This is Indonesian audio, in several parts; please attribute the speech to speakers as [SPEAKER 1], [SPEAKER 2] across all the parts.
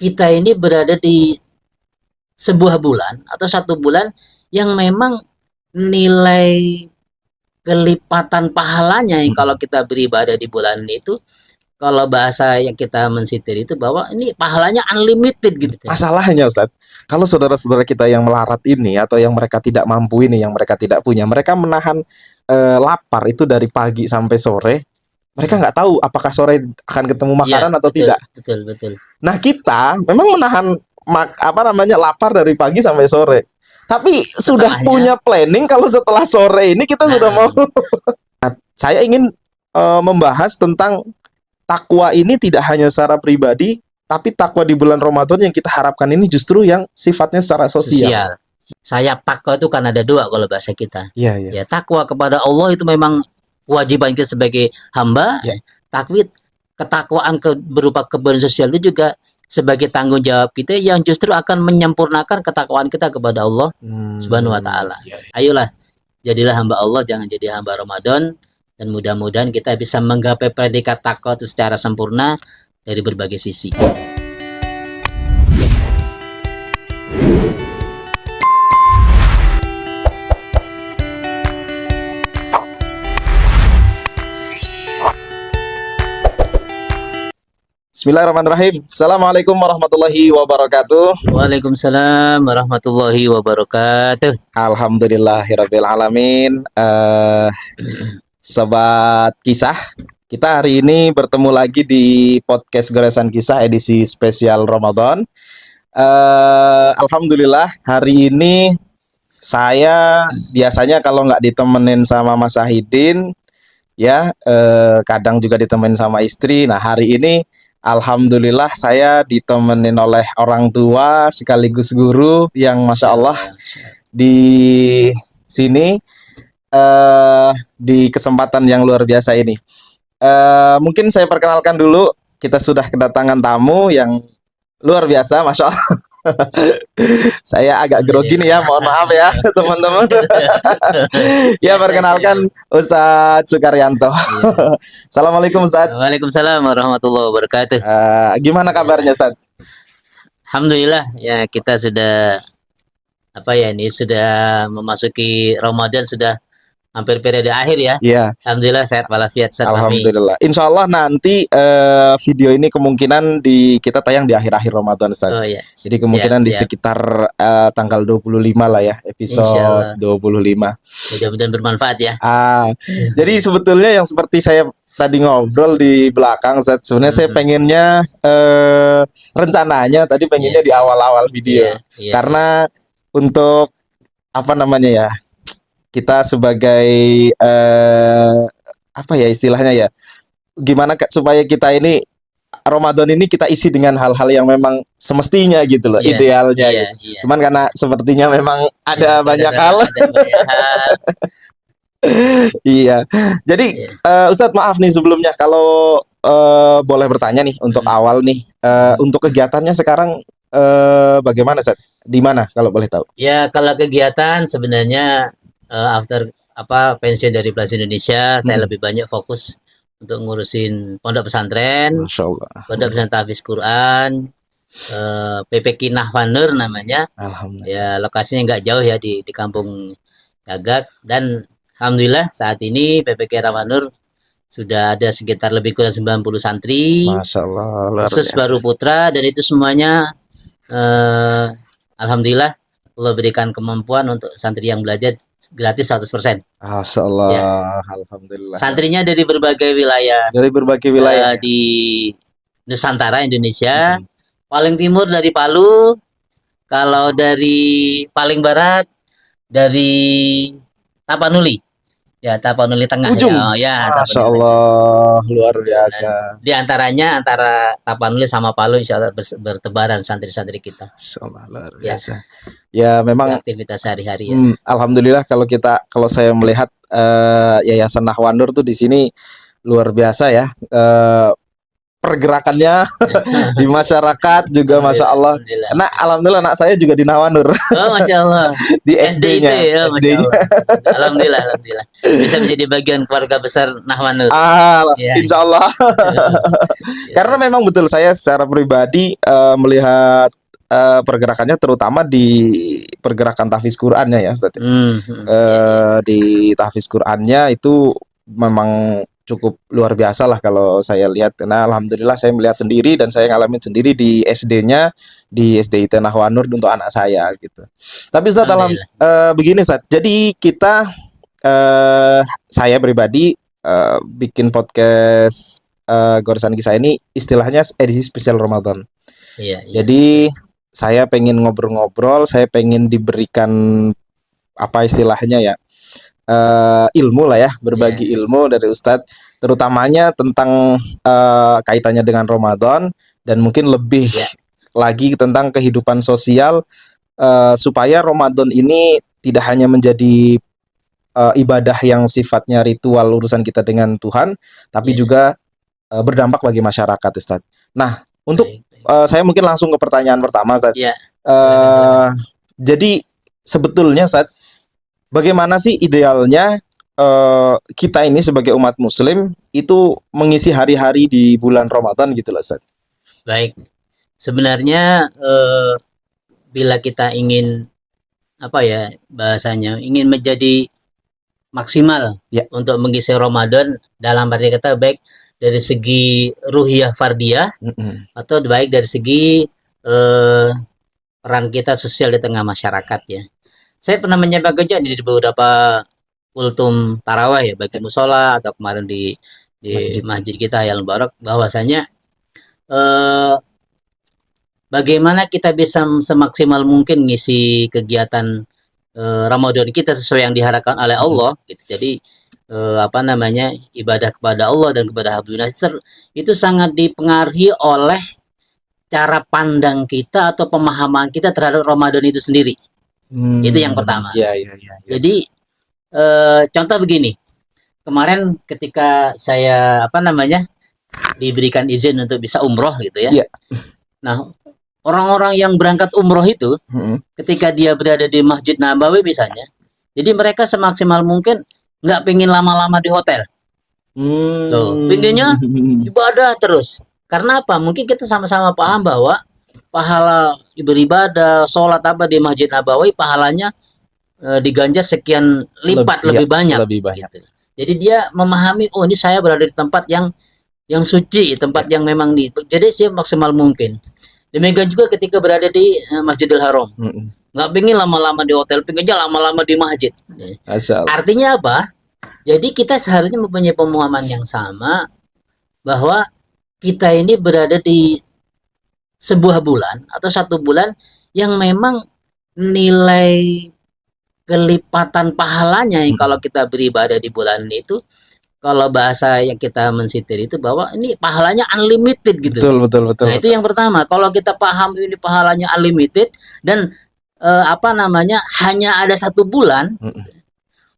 [SPEAKER 1] kita ini berada di sebuah bulan atau satu bulan yang memang nilai kelipatan pahalanya yang kalau kita beribadah di bulan itu, kalau bahasa yang kita mensitir itu bahwa ini pahalanya unlimited gitu.
[SPEAKER 2] Masalahnya Ustadz, kalau saudara-saudara kita yang melarat ini atau yang mereka tidak mampu ini, yang mereka tidak punya, mereka menahan lapar itu dari pagi sampai sore. Mereka nggak tahu apakah sore akan ketemu makanan atau
[SPEAKER 1] betul,
[SPEAKER 2] tidak.
[SPEAKER 1] betul.
[SPEAKER 2] Nah kita memang menahan lapar dari pagi sampai sore. Tapi sudah
[SPEAKER 1] Setelahnya,
[SPEAKER 2] punya planning kalau setelah sore ini kita sudah mau. Saya ingin membahas tentang takwa ini tidak hanya secara pribadi, tapi takwa di bulan Ramadan yang kita harapkan ini justru yang sifatnya secara sosial.
[SPEAKER 1] Sayap takwa itu kan ada dua kalau bahasa kita.
[SPEAKER 2] Iya, iya.
[SPEAKER 1] Ya, takwa kepada Allah itu memang kewajiban kita sebagai hamba.
[SPEAKER 2] Ya.
[SPEAKER 1] Tapi ketakwaan berupa kebersihan sosial itu juga sebagai tanggung jawab kita yang justru akan menyempurnakan ketakwaan kita kepada Allah Subhanahu wa taala.
[SPEAKER 2] Ya.
[SPEAKER 1] Ayolah, jadilah hamba Allah, jangan jadi hamba Ramadan. Dan mudah-mudahan kita bisa menggapai predikat takwa itu secara sempurna dari berbagai sisi.
[SPEAKER 2] Bismillahirrahmanirrahim. Assalamualaikum warahmatullahi wabarakatuh.
[SPEAKER 1] Waalaikumsalam warahmatullahi wabarakatuh.
[SPEAKER 2] Alhamdulillahirabbil alamin. Sobat Kisah, kita hari ini bertemu lagi di podcast Goresan Kisah edisi spesial Ramadan. Alhamdulillah hari ini saya biasanya kalau nggak ditemenin sama Mas Sahidin, ya kadang juga ditemenin sama istri. Nah hari ini alhamdulillah saya ditemenin oleh orang tua sekaligus guru yang masya Allah di sini. Di kesempatan yang luar biasa ini, mungkin saya perkenalkan dulu, kita sudah kedatangan tamu yang luar biasa, masya Allah. Saya agak grogi nih ya, mohon maaf ya teman-teman. Ya, perkenalkan Ustadz Sukaryanto. Assalamualaikum Ustadz.
[SPEAKER 1] Waalaikumsalam warahmatullahi wabarakatuh.
[SPEAKER 2] Gimana kabarnya Ustadz?
[SPEAKER 1] Alhamdulillah ya, kita sudah sudah memasuki Ramadan, sudah hampir periode akhir ya.
[SPEAKER 2] Iya.
[SPEAKER 1] Alhamdulillah sehat walafiat.
[SPEAKER 2] Alhamdulillah. Insya Allah nanti video ini kemungkinan kita tayang di akhir-akhir Ramadan, Ustaz.
[SPEAKER 1] Oh ya.
[SPEAKER 2] Jadi kemungkinan di sekitar tanggal 25 lah ya, episode 25.
[SPEAKER 1] Mudah-mudahan bermanfaat ya.
[SPEAKER 2] Jadi sebetulnya yang seperti saya tadi ngobrol di belakang, Ustaz, sebenarnya saya pengennya rencananya tadi pengennya di awal-awal video. Karena untuk apa namanya ya, kita sebagai apa ya istilahnya ya, gimana supaya kita ini Ramadan ini kita isi dengan hal-hal yang memang semestinya gitu loh, idealnya gitu. Cuman karena sepertinya memang ada banyak hal. Iya. Jadi Ustadz maaf nih sebelumnya kalau boleh bertanya nih untuk awal nih, untuk kegiatannya sekarang bagaimana Ustadz? Di mana kalau boleh tahu?
[SPEAKER 1] Ya, kalau kegiatan sebenarnya after pensiun dari Plaza Indonesia, saya lebih banyak fokus untuk ngurusin pondok pesantren,
[SPEAKER 2] Masya Allah.
[SPEAKER 1] pondok pesantren tahfiz Quran, PPK Nahwanur namanya.
[SPEAKER 2] Alhamdulillah.
[SPEAKER 1] Ya, lokasinya nggak jauh ya di Kampung Gagak, dan alhamdulillah saat ini PPK Nahwanur sudah ada sekitar lebih kurang 90 santri.
[SPEAKER 2] Masya Allah.
[SPEAKER 1] Khusus Baru Putra, dan itu semuanya alhamdulillah Allah berikan kemampuan untuk santri yang belajar gratis 100%.
[SPEAKER 2] Masya Allah, ya. Alhamdulillah.
[SPEAKER 1] Santrinya dari berbagai wilayah. Di Nusantara Indonesia. Paling timur dari Palu. Kalau dari paling barat dari Tapanuli. Ya, Tapanuli Tengah.
[SPEAKER 2] Ujung.
[SPEAKER 1] Masya
[SPEAKER 2] Allah, luar biasa.
[SPEAKER 1] Di antaranya antara Tapanuli sama Palu insya Allah bertebaran santri-santri kita.
[SPEAKER 2] Masya Allah, luar biasa. Ya memang
[SPEAKER 1] aktivitas sehari-hari ya.
[SPEAKER 2] Alhamdulillah kalau saya melihat Yayasan Nahwanur tuh di sini luar biasa ya. pergerakannya di masyarakat juga masya Allah.
[SPEAKER 1] Alhamdulillah.
[SPEAKER 2] Nah, alhamdulillah anak saya juga di Nawanur
[SPEAKER 1] Oh, masya Allah.
[SPEAKER 2] di
[SPEAKER 1] SD itu
[SPEAKER 2] SD-nya,
[SPEAKER 1] ya, masya
[SPEAKER 2] SD-nya.
[SPEAKER 1] Allah. Alhamdulillah, alhamdulillah. Bisa menjadi bagian keluarga besar Nahwanur. Ya,
[SPEAKER 2] Insya Allah. Karena
[SPEAKER 1] ya.
[SPEAKER 2] memang betul saya secara pribadi melihat pergerakannya terutama di pergerakan tahfiz Qur'annya ya Ustaz.
[SPEAKER 1] Ya.
[SPEAKER 2] Di tahfiz Qur'annya itu memang cukup luar biasa lah kalau saya lihat. Nah, alhamdulillah saya melihat sendiri dan saya ngalamin sendiri di SD-nya, di SDIT Nahwanur untuk anak saya gitu. Tapi Ustaz,
[SPEAKER 1] Alhamdulillah.
[SPEAKER 2] begini Ustaz. Jadi kita saya pribadi bikin podcast Goresan Kisah ini istilahnya edisi spesial Ramadan.
[SPEAKER 1] Iya, iya.
[SPEAKER 2] Jadi saya pengen ngobrol-ngobrol, saya pengen diberikan apa istilahnya ya, ilmu lah ya, berbagi ilmu dari Ustadz, terutamanya tentang kaitannya dengan Ramadan dan mungkin lebih lagi tentang kehidupan sosial, supaya Ramadan ini tidak hanya menjadi ibadah yang sifatnya ritual urusan kita dengan Tuhan, tapi juga berdampak bagi masyarakat, Ustadz. Nah, untuk saya mungkin langsung ke pertanyaan pertama, Ustadz. Jadi sebetulnya, Ustadz, bagaimana sih idealnya kita ini sebagai umat Muslim itu mengisi hari-hari di bulan Ramadan gitu loh, Ustadz?
[SPEAKER 1] Baik, sebenarnya bila kita ingin apa ya bahasanya, ingin menjadi maksimal untuk mengisi Ramadan dalam arti kata baik dari segi ruhiyah fardiyah atau baik dari segi peran kita sosial di tengah masyarakat ya. Saya pernah menyampaikan juga di beberapa ultum tarawih ya, baik di musola atau kemarin di masjid kita Hayal Mubarak, bahwasanya bagaimana kita bisa semaksimal mungkin ngisi kegiatan Ramadan kita sesuai yang diharapkan oleh Allah gitu. Jadi apa namanya, ibadah kepada Allah dan kepada Habibullah itu sangat dipengaruhi oleh cara pandang kita atau pemahaman kita terhadap Ramadan itu sendiri. Itu yang pertama. Jadi contoh begini, kemarin ketika saya apa namanya diberikan izin untuk bisa umroh gitu ya. Nah, orang-orang yang berangkat umroh itu ketika dia berada di Masjid Nabawi misalnya, jadi mereka semaksimal mungkin nggak pengen lama-lama di hotel. Tuh, pinginnya ibadah terus. Karena apa? Mungkin kita sama-sama paham bahwa pahala beribadah, sholat apa di Masjid Nabawi, pahalanya diganjar sekian lipat lebih banyak. Gitu. Jadi dia memahami, oh ini saya berada di tempat yang suci, tempat yang memang jadi sih maksimal mungkin. Demikian juga ketika berada di Masjidil Haram, nggak pengen lama-lama di hotel, pengennya lama-lama di masjid. Artinya apa? Jadi kita seharusnya mempunyai pemahaman yang sama bahwa kita ini berada di sebuah bulan atau satu bulan yang memang nilai kelipatan pahalanya yang kalau kita beribadah di bulan itu, kalau bahasa yang kita mensitir itu bahwa ini pahalanya unlimited gitu.
[SPEAKER 2] Betul.
[SPEAKER 1] Nah, itu yang pertama. Kalau kita paham ini pahalanya unlimited dan apa namanya hanya ada satu bulan,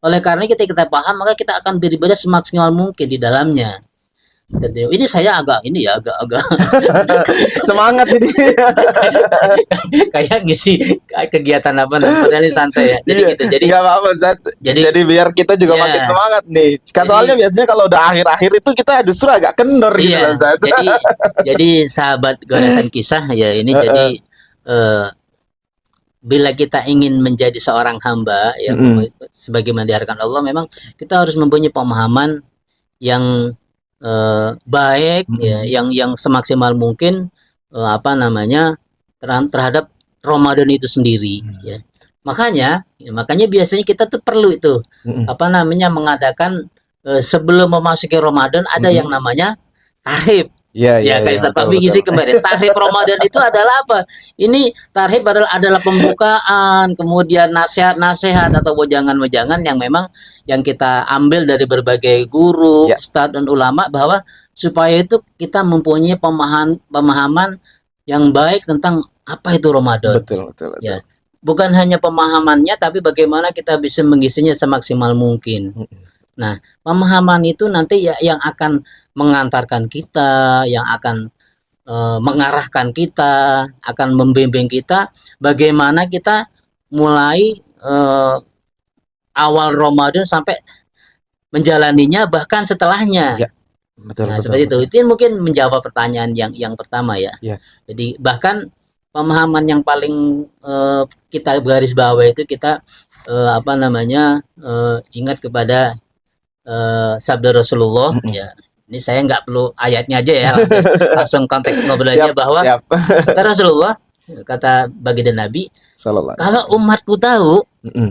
[SPEAKER 1] oleh karena kita paham maka kita akan beribadah semaksimal mungkin di dalamnya. Ini saya agak
[SPEAKER 2] semangat ini.
[SPEAKER 1] kayak ngisi kegiatan apa namanya santai ya. Jadi gitu. Jadi
[SPEAKER 2] nggak apa-apa, Zat. Jadi biar kita juga makin semangat nih. Soalnya biasanya kalau udah akhir-akhir itu kita justru agak kendor gitu loh, Zat.
[SPEAKER 1] Jadi sahabat Goresan Kisah ya ini jadi bila kita ingin menjadi seorang hamba yang sebagaimana diharapkan Allah, memang kita harus mempunyai pemahaman yang baik ya, yang semaksimal mungkin apa namanya terhadap Ramadan itu sendiri ya. Makanya biasanya kita tuh perlu itu apa namanya mengadakan sebelum memasuki Ramadan ada yang namanya tarhib. Kayak Ustaz Fahmi ngisi kemarin. Tarhib Ramadan itu adalah apa? Ini tarhib adalah pembukaan, kemudian nasihat-nasihat atau wejangan-wejangan yang memang yang kita ambil dari berbagai guru, ustadz dan ulama, bahwa supaya itu kita mempunyai pemahaman yang baik tentang apa itu Ramadan.
[SPEAKER 2] Betul.
[SPEAKER 1] Ya. Bukan hanya pemahamannya, tapi bagaimana kita bisa mengisinya semaksimal mungkin. Nah, pemahaman itu nanti ya yang akan mengantarkan kita, yang akan mengarahkan kita, akan membimbing kita bagaimana kita mulai awal Ramadan sampai menjalaninya bahkan setelahnya.
[SPEAKER 2] Ya, betul
[SPEAKER 1] Nah,
[SPEAKER 2] betul
[SPEAKER 1] seperti itu.
[SPEAKER 2] betul.
[SPEAKER 1] Itu mungkin menjawab pertanyaan yang pertama ya.
[SPEAKER 2] Ya,
[SPEAKER 1] Jadi bahkan pemahaman yang paling kita garis bawah itu kita apa namanya ingat kepada sabda Rasulullah
[SPEAKER 2] mm-mm.
[SPEAKER 1] ya. Ini saya nggak perlu ayatnya aja ya, langsung konteks
[SPEAKER 2] Siap
[SPEAKER 1] ngobrolnya bahwa
[SPEAKER 2] siap.
[SPEAKER 1] kata Rasulullah, kata baginda Nabi,
[SPEAKER 2] Sallallahu alaihi
[SPEAKER 1] kalau
[SPEAKER 2] wasallam.
[SPEAKER 1] umatku tahu
[SPEAKER 2] Mm-mm.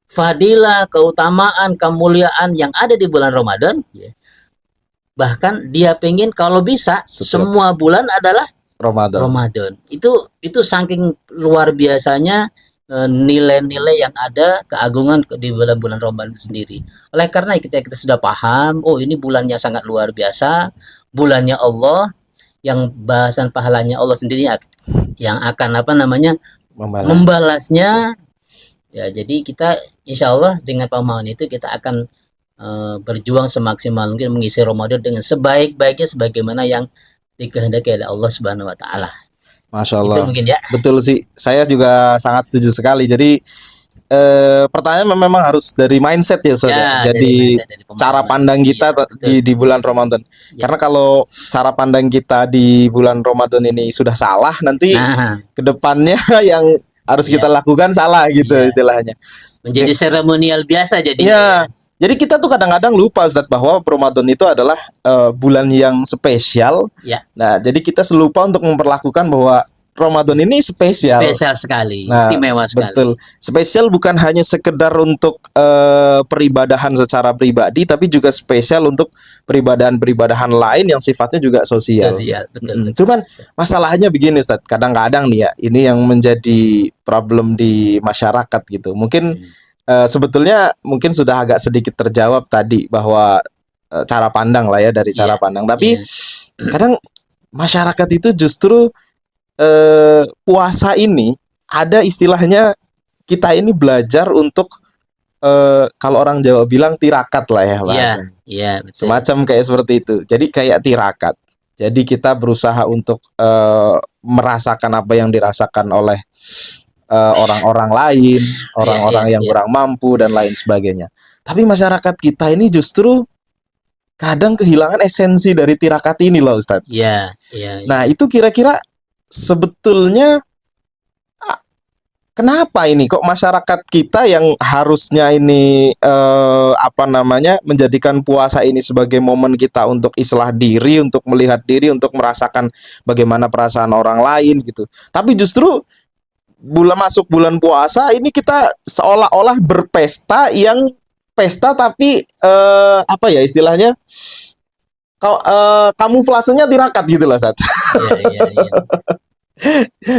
[SPEAKER 1] fadilah, keutamaan, kemuliaan yang ada di bulan Ramadan, ya, bahkan dia pengen kalau bisa
[SPEAKER 2] Setiap
[SPEAKER 1] semua bulan adalah
[SPEAKER 2] Ramadan.
[SPEAKER 1] Ramadan. Itu saking luar biasanya nilai-nilai yang ada keagungan di bulan-bulan Ramadan itu sendiri. Oleh karena kita sudah paham, oh ini bulannya sangat luar biasa, bulannya Allah yang bahasan pahalanya Allah sendiri yang akan apa namanya
[SPEAKER 2] Membalas.
[SPEAKER 1] membalasnya. Ya, jadi kita insya Allah dengan pemahaman itu kita akan berjuang semaksimal mungkin mengisi Ramadan dengan sebaik-baiknya sebagaimana yang dikehendaki oleh Allah Subhanahu wa taala.
[SPEAKER 2] Masya
[SPEAKER 1] Itu
[SPEAKER 2] Allah.
[SPEAKER 1] mungkin ya.
[SPEAKER 2] Betul sih. Saya juga sangat setuju sekali. Jadi pertanyaan memang harus dari mindset ya, Ustaz, ya.
[SPEAKER 1] Ya, dari
[SPEAKER 2] Jadi
[SPEAKER 1] mindset, dari
[SPEAKER 2] cara
[SPEAKER 1] pemahaman.
[SPEAKER 2] pandang kita
[SPEAKER 1] Iya, betul.
[SPEAKER 2] di bulan Ramadan.
[SPEAKER 1] Ya.
[SPEAKER 2] Karena kalau cara pandang kita di bulan Ramadan ini sudah salah, nanti
[SPEAKER 1] Nah,
[SPEAKER 2] kedepannya yang harus kita
[SPEAKER 1] iya,
[SPEAKER 2] lakukan salah gitu
[SPEAKER 1] iya.
[SPEAKER 2] istilahnya.
[SPEAKER 1] Menjadi seremonial biasa jadinya
[SPEAKER 2] Iya.
[SPEAKER 1] ya.
[SPEAKER 2] Jadi kita tuh kadang-kadang lupa, Ustadz, bahwa Ramadan itu adalah bulan yang spesial.
[SPEAKER 1] Ya,
[SPEAKER 2] Nah, jadi kita lupa untuk memperlakukan bahwa Ramadan ini spesial.
[SPEAKER 1] spesial sekali,
[SPEAKER 2] Nah,
[SPEAKER 1] istimewa sekali.
[SPEAKER 2] betul. Spesial bukan hanya sekedar untuk peribadahan secara pribadi, tapi juga spesial untuk peribadahan-peribadahan lain yang sifatnya juga sosial.
[SPEAKER 1] Sosial, betul, betul.
[SPEAKER 2] Cuman masalahnya begini, Ustadz. Kadang-kadang nih ya, ini yang menjadi problem di masyarakat gitu. Mungkin sebetulnya mungkin sudah agak sedikit terjawab tadi bahwa cara pandang lah ya, dari cara
[SPEAKER 1] Iya,
[SPEAKER 2] pandang. Tapi
[SPEAKER 1] iya.
[SPEAKER 2] kadang masyarakat itu justru puasa ini ada istilahnya, kita ini belajar untuk kalau orang Jawa bilang tirakat lah ya
[SPEAKER 1] Iya,
[SPEAKER 2] bahasanya.
[SPEAKER 1] iya, betul.
[SPEAKER 2] Semacam kayak seperti itu. Jadi kayak tirakat. Jadi kita berusaha untuk merasakan apa yang dirasakan oleh orang-orang lain, orang-orang yang
[SPEAKER 1] iya.
[SPEAKER 2] kurang mampu dan lain sebagainya. Tapi masyarakat kita ini justru kadang kehilangan esensi dari tirakat ini loh, Ustadz.
[SPEAKER 1] Iya, iya.
[SPEAKER 2] Nah, itu kira-kira sebetulnya kenapa ini kok masyarakat kita yang harusnya ini apa namanya menjadikan puasa ini sebagai momen kita untuk islah diri, untuk melihat diri, untuk merasakan bagaimana perasaan orang lain gitu. Tapi justru masuk bulan puasa ini kita seolah-olah berpesta yang pesta tapi apa ya istilahnya, kamuflasenya tirakat gitu loh, Ustaz.
[SPEAKER 1] Iya.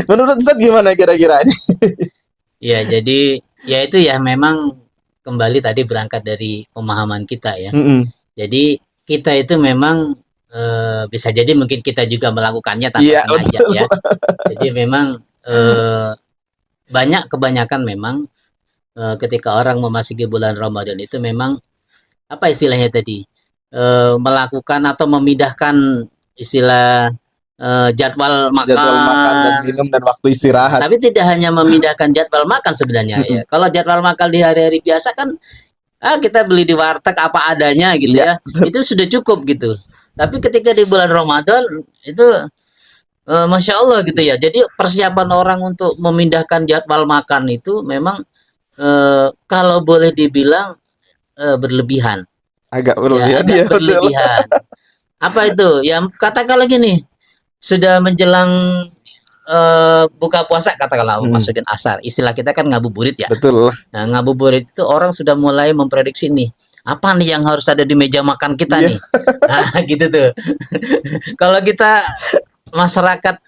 [SPEAKER 2] Menurut Ustaz gimana kira-kira ini?
[SPEAKER 1] Ya, jadi ya itu ya memang kembali tadi berangkat dari pemahaman kita ya. Jadi kita itu memang bisa jadi mungkin kita juga melakukannya tanpa sengaja ya. Jadi memang kebanyakan memang ketika orang memasuki bulan Ramadan itu memang apa istilahnya tadi melakukan atau memindahkan istilah jadwal makan
[SPEAKER 2] dan minum dan waktu istirahat.
[SPEAKER 1] Tapi tidak hanya memindahkan jadwal makan sebenarnya ya. Kalau jadwal makan di hari-hari biasa kan kita beli di warteg apa adanya gitu ya. Itu sudah cukup gitu. Tapi ketika di bulan Ramadan itu Masya Allah gitu ya. Jadi persiapan orang untuk memindahkan jadwal makan itu memang kalau boleh dibilang berlebihan.
[SPEAKER 2] Agak berlebihan
[SPEAKER 1] ya. Agak berlebihan. Apa itu? Ya katakanlah gini, sudah menjelang buka puasa katakanlah masukin asar. Istilah kita kan ngabuburit ya.
[SPEAKER 2] Betul.
[SPEAKER 1] Nah, ngabuburit itu orang sudah mulai memprediksi nih. Apa nih yang harus ada di meja makan kita nih? Nah, gitu tuh. Kalau kita masyarakat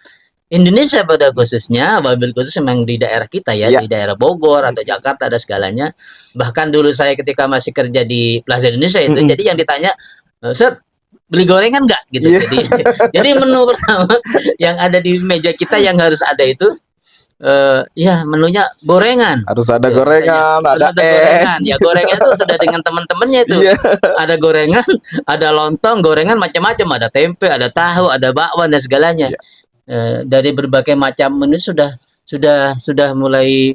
[SPEAKER 1] Indonesia pada khususnya, wabil khusus memang di daerah kita ya, di daerah Bogor atau Jakarta ada segalanya. Bahkan dulu saya ketika masih kerja di Plaza Indonesia itu, jadi yang ditanya, Set, beli gorengan nggak gitu. Jadi menu pertama yang ada di meja kita yang harus ada itu ya menunya gorengan.
[SPEAKER 2] Harus ada
[SPEAKER 1] Tuh, misalnya
[SPEAKER 2] gorengan,
[SPEAKER 1] harus
[SPEAKER 2] ada
[SPEAKER 1] ada
[SPEAKER 2] es.
[SPEAKER 1] gorengan. Ya gorengan itu sudah dengan teman-temannya itu.
[SPEAKER 2] Iya,
[SPEAKER 1] Ada gorengan, ada lontong, gorengan macam-macam, ada tempe, ada tahu, ada bakwan dan segalanya.
[SPEAKER 2] iya,
[SPEAKER 1] Dari berbagai macam menu sudah mulai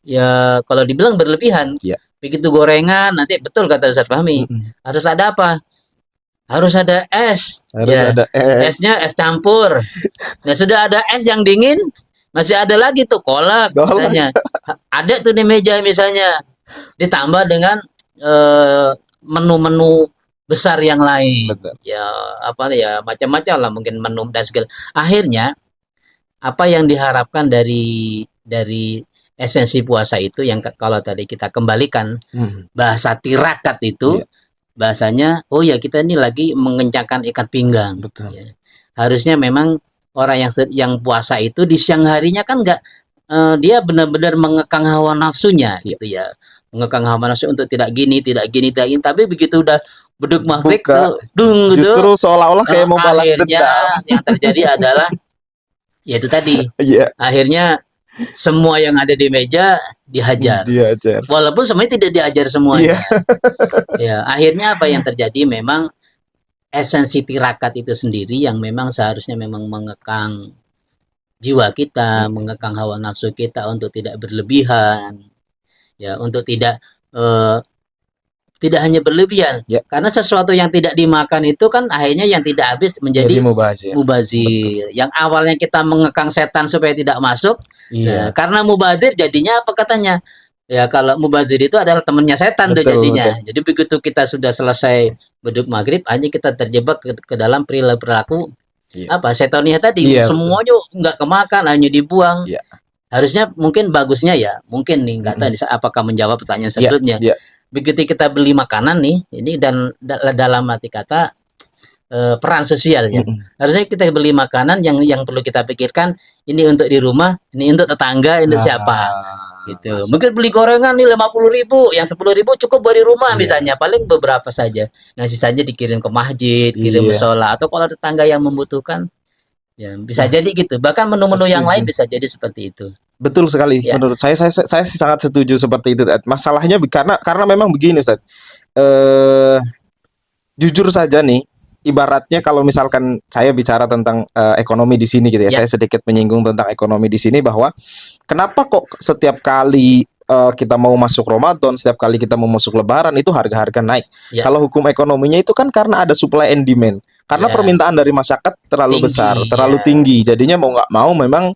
[SPEAKER 1] ya kalau dibilang berlebihan.
[SPEAKER 2] iya.
[SPEAKER 1] Begitu gorengan nanti betul kata Ustaz Fahmi.
[SPEAKER 2] Mm-mm.
[SPEAKER 1] Harus ada apa? Harus ada es.
[SPEAKER 2] Harus
[SPEAKER 1] Ya,
[SPEAKER 2] ada es.
[SPEAKER 1] esnya es campur. Nah, sudah ada es yang dingin, masih ada lagi tuh kolak
[SPEAKER 2] Golak.
[SPEAKER 1] misalnya. Ada tuh di meja misalnya. Ditambah dengan eh, menu-menu besar yang lain.
[SPEAKER 2] Betul.
[SPEAKER 1] Ya, apa ya, macam-macam lah mungkin menu dan segala. Akhirnya apa yang diharapkan dari esensi puasa itu yang kalau tadi kita kembalikan
[SPEAKER 2] Hmm.
[SPEAKER 1] bahasa tirakat itu
[SPEAKER 2] Iya,
[SPEAKER 1] bahasanya oh ya kita ini lagi mengencangkan ikat pinggang
[SPEAKER 2] betul.
[SPEAKER 1] ya. Harusnya memang orang yang puasa itu di siang harinya kan nggak dia benar-benar mengekang hawa nafsunya
[SPEAKER 2] Iya.
[SPEAKER 1] gitu ya, mengekang hawa nafsu untuk tidak gini tidak gini tapi begitu udah beduk maghrib
[SPEAKER 2] Buka,
[SPEAKER 1] tuh dung gitu
[SPEAKER 2] justru seolah-olah kayak mau balas
[SPEAKER 1] akhirnya
[SPEAKER 2] dendam.
[SPEAKER 1] yang terjadi adalah ya itu tadi
[SPEAKER 2] Iya,
[SPEAKER 1] akhirnya semua yang ada di meja dihajar
[SPEAKER 2] diajar.
[SPEAKER 1] walaupun semuanya tidak diajar
[SPEAKER 2] Iya,
[SPEAKER 1] semuanya. Ya, akhirnya apa yang terjadi memang esensi tirakat itu sendiri yang memang seharusnya memang mengekang jiwa kita, mengekang hawa nafsu kita untuk tidak berlebihan, ya, untuk eh, tidak hanya berlebihan.
[SPEAKER 2] ya.
[SPEAKER 1] Karena sesuatu yang tidak dimakan itu kan akhirnya yang tidak habis
[SPEAKER 2] Jadi
[SPEAKER 1] menjadi
[SPEAKER 2] mubazir. Betul.
[SPEAKER 1] mubazir. Yang awalnya kita mengekang setan supaya tidak masuk,
[SPEAKER 2] Iya,
[SPEAKER 1] karena mubazir jadinya apa katanya? Ya kalau mubazir itu adalah temannya setan tuh
[SPEAKER 2] betul,
[SPEAKER 1] jadinya.
[SPEAKER 2] betul.
[SPEAKER 1] Jadi begitu kita sudah selesai beduk maghrib, hanya kita terjebak ke dalam perilaku
[SPEAKER 2] Iya,
[SPEAKER 1] apa setania tadi.
[SPEAKER 2] iya, betul.
[SPEAKER 1] Semuanya nggak kemakan, hanya dibuang.
[SPEAKER 2] Iya,
[SPEAKER 1] Harusnya mungkin bagusnya ya, mungkin nih nggak tahu
[SPEAKER 2] Mm-mm.
[SPEAKER 1] nih, apakah menjawab pertanyaan
[SPEAKER 2] iya,
[SPEAKER 1] sebelumnya.
[SPEAKER 2] iya.
[SPEAKER 1] Begitu kita beli makanan nih, ini dan dalam arti kata peran sosial ya.
[SPEAKER 2] Mm-mm.
[SPEAKER 1] Harusnya kita beli makanan yang perlu kita pikirkan ini untuk di rumah, ini untuk tetangga, ini untuk siapa gitu.
[SPEAKER 2] Masuk.
[SPEAKER 1] Mungkin beli gorengan nih 50.000, yang 10.000 cukup buat di rumah
[SPEAKER 2] Iya,
[SPEAKER 1] misalnya, paling beberapa saja. Yang sisanya dikirim ke masjid, kirim
[SPEAKER 2] iya.
[SPEAKER 1] musola atau kalau tetangga yang membutuhkan ya bisa
[SPEAKER 2] Nah,
[SPEAKER 1] jadi gitu. Bahkan menu-menu yang lain
[SPEAKER 2] setuju.
[SPEAKER 1] bisa jadi seperti itu.
[SPEAKER 2] Betul sekali.
[SPEAKER 1] Ya,
[SPEAKER 2] Menurut saya sih sangat setuju seperti itu, Ed. Masalahnya karena memang begini, Ustaz. Eh, jujur saja nih, ibaratnya kalau misalkan saya bicara tentang ekonomi di sini gitu ya,
[SPEAKER 1] ya,
[SPEAKER 2] saya sedikit menyinggung tentang ekonomi di sini bahwa kenapa kok setiap kali kita mau masuk Ramadan, setiap kali kita mau masuk Lebaran itu harga-harga naik.
[SPEAKER 1] ya,
[SPEAKER 2] Kalau hukum ekonominya itu kan karena ada supply and demand. Karena
[SPEAKER 1] ya,
[SPEAKER 2] permintaan dari masyarakat terlalu besar,
[SPEAKER 1] tinggi
[SPEAKER 2] terlalu
[SPEAKER 1] ya,
[SPEAKER 2] tinggi. Jadinya mau nggak mau memang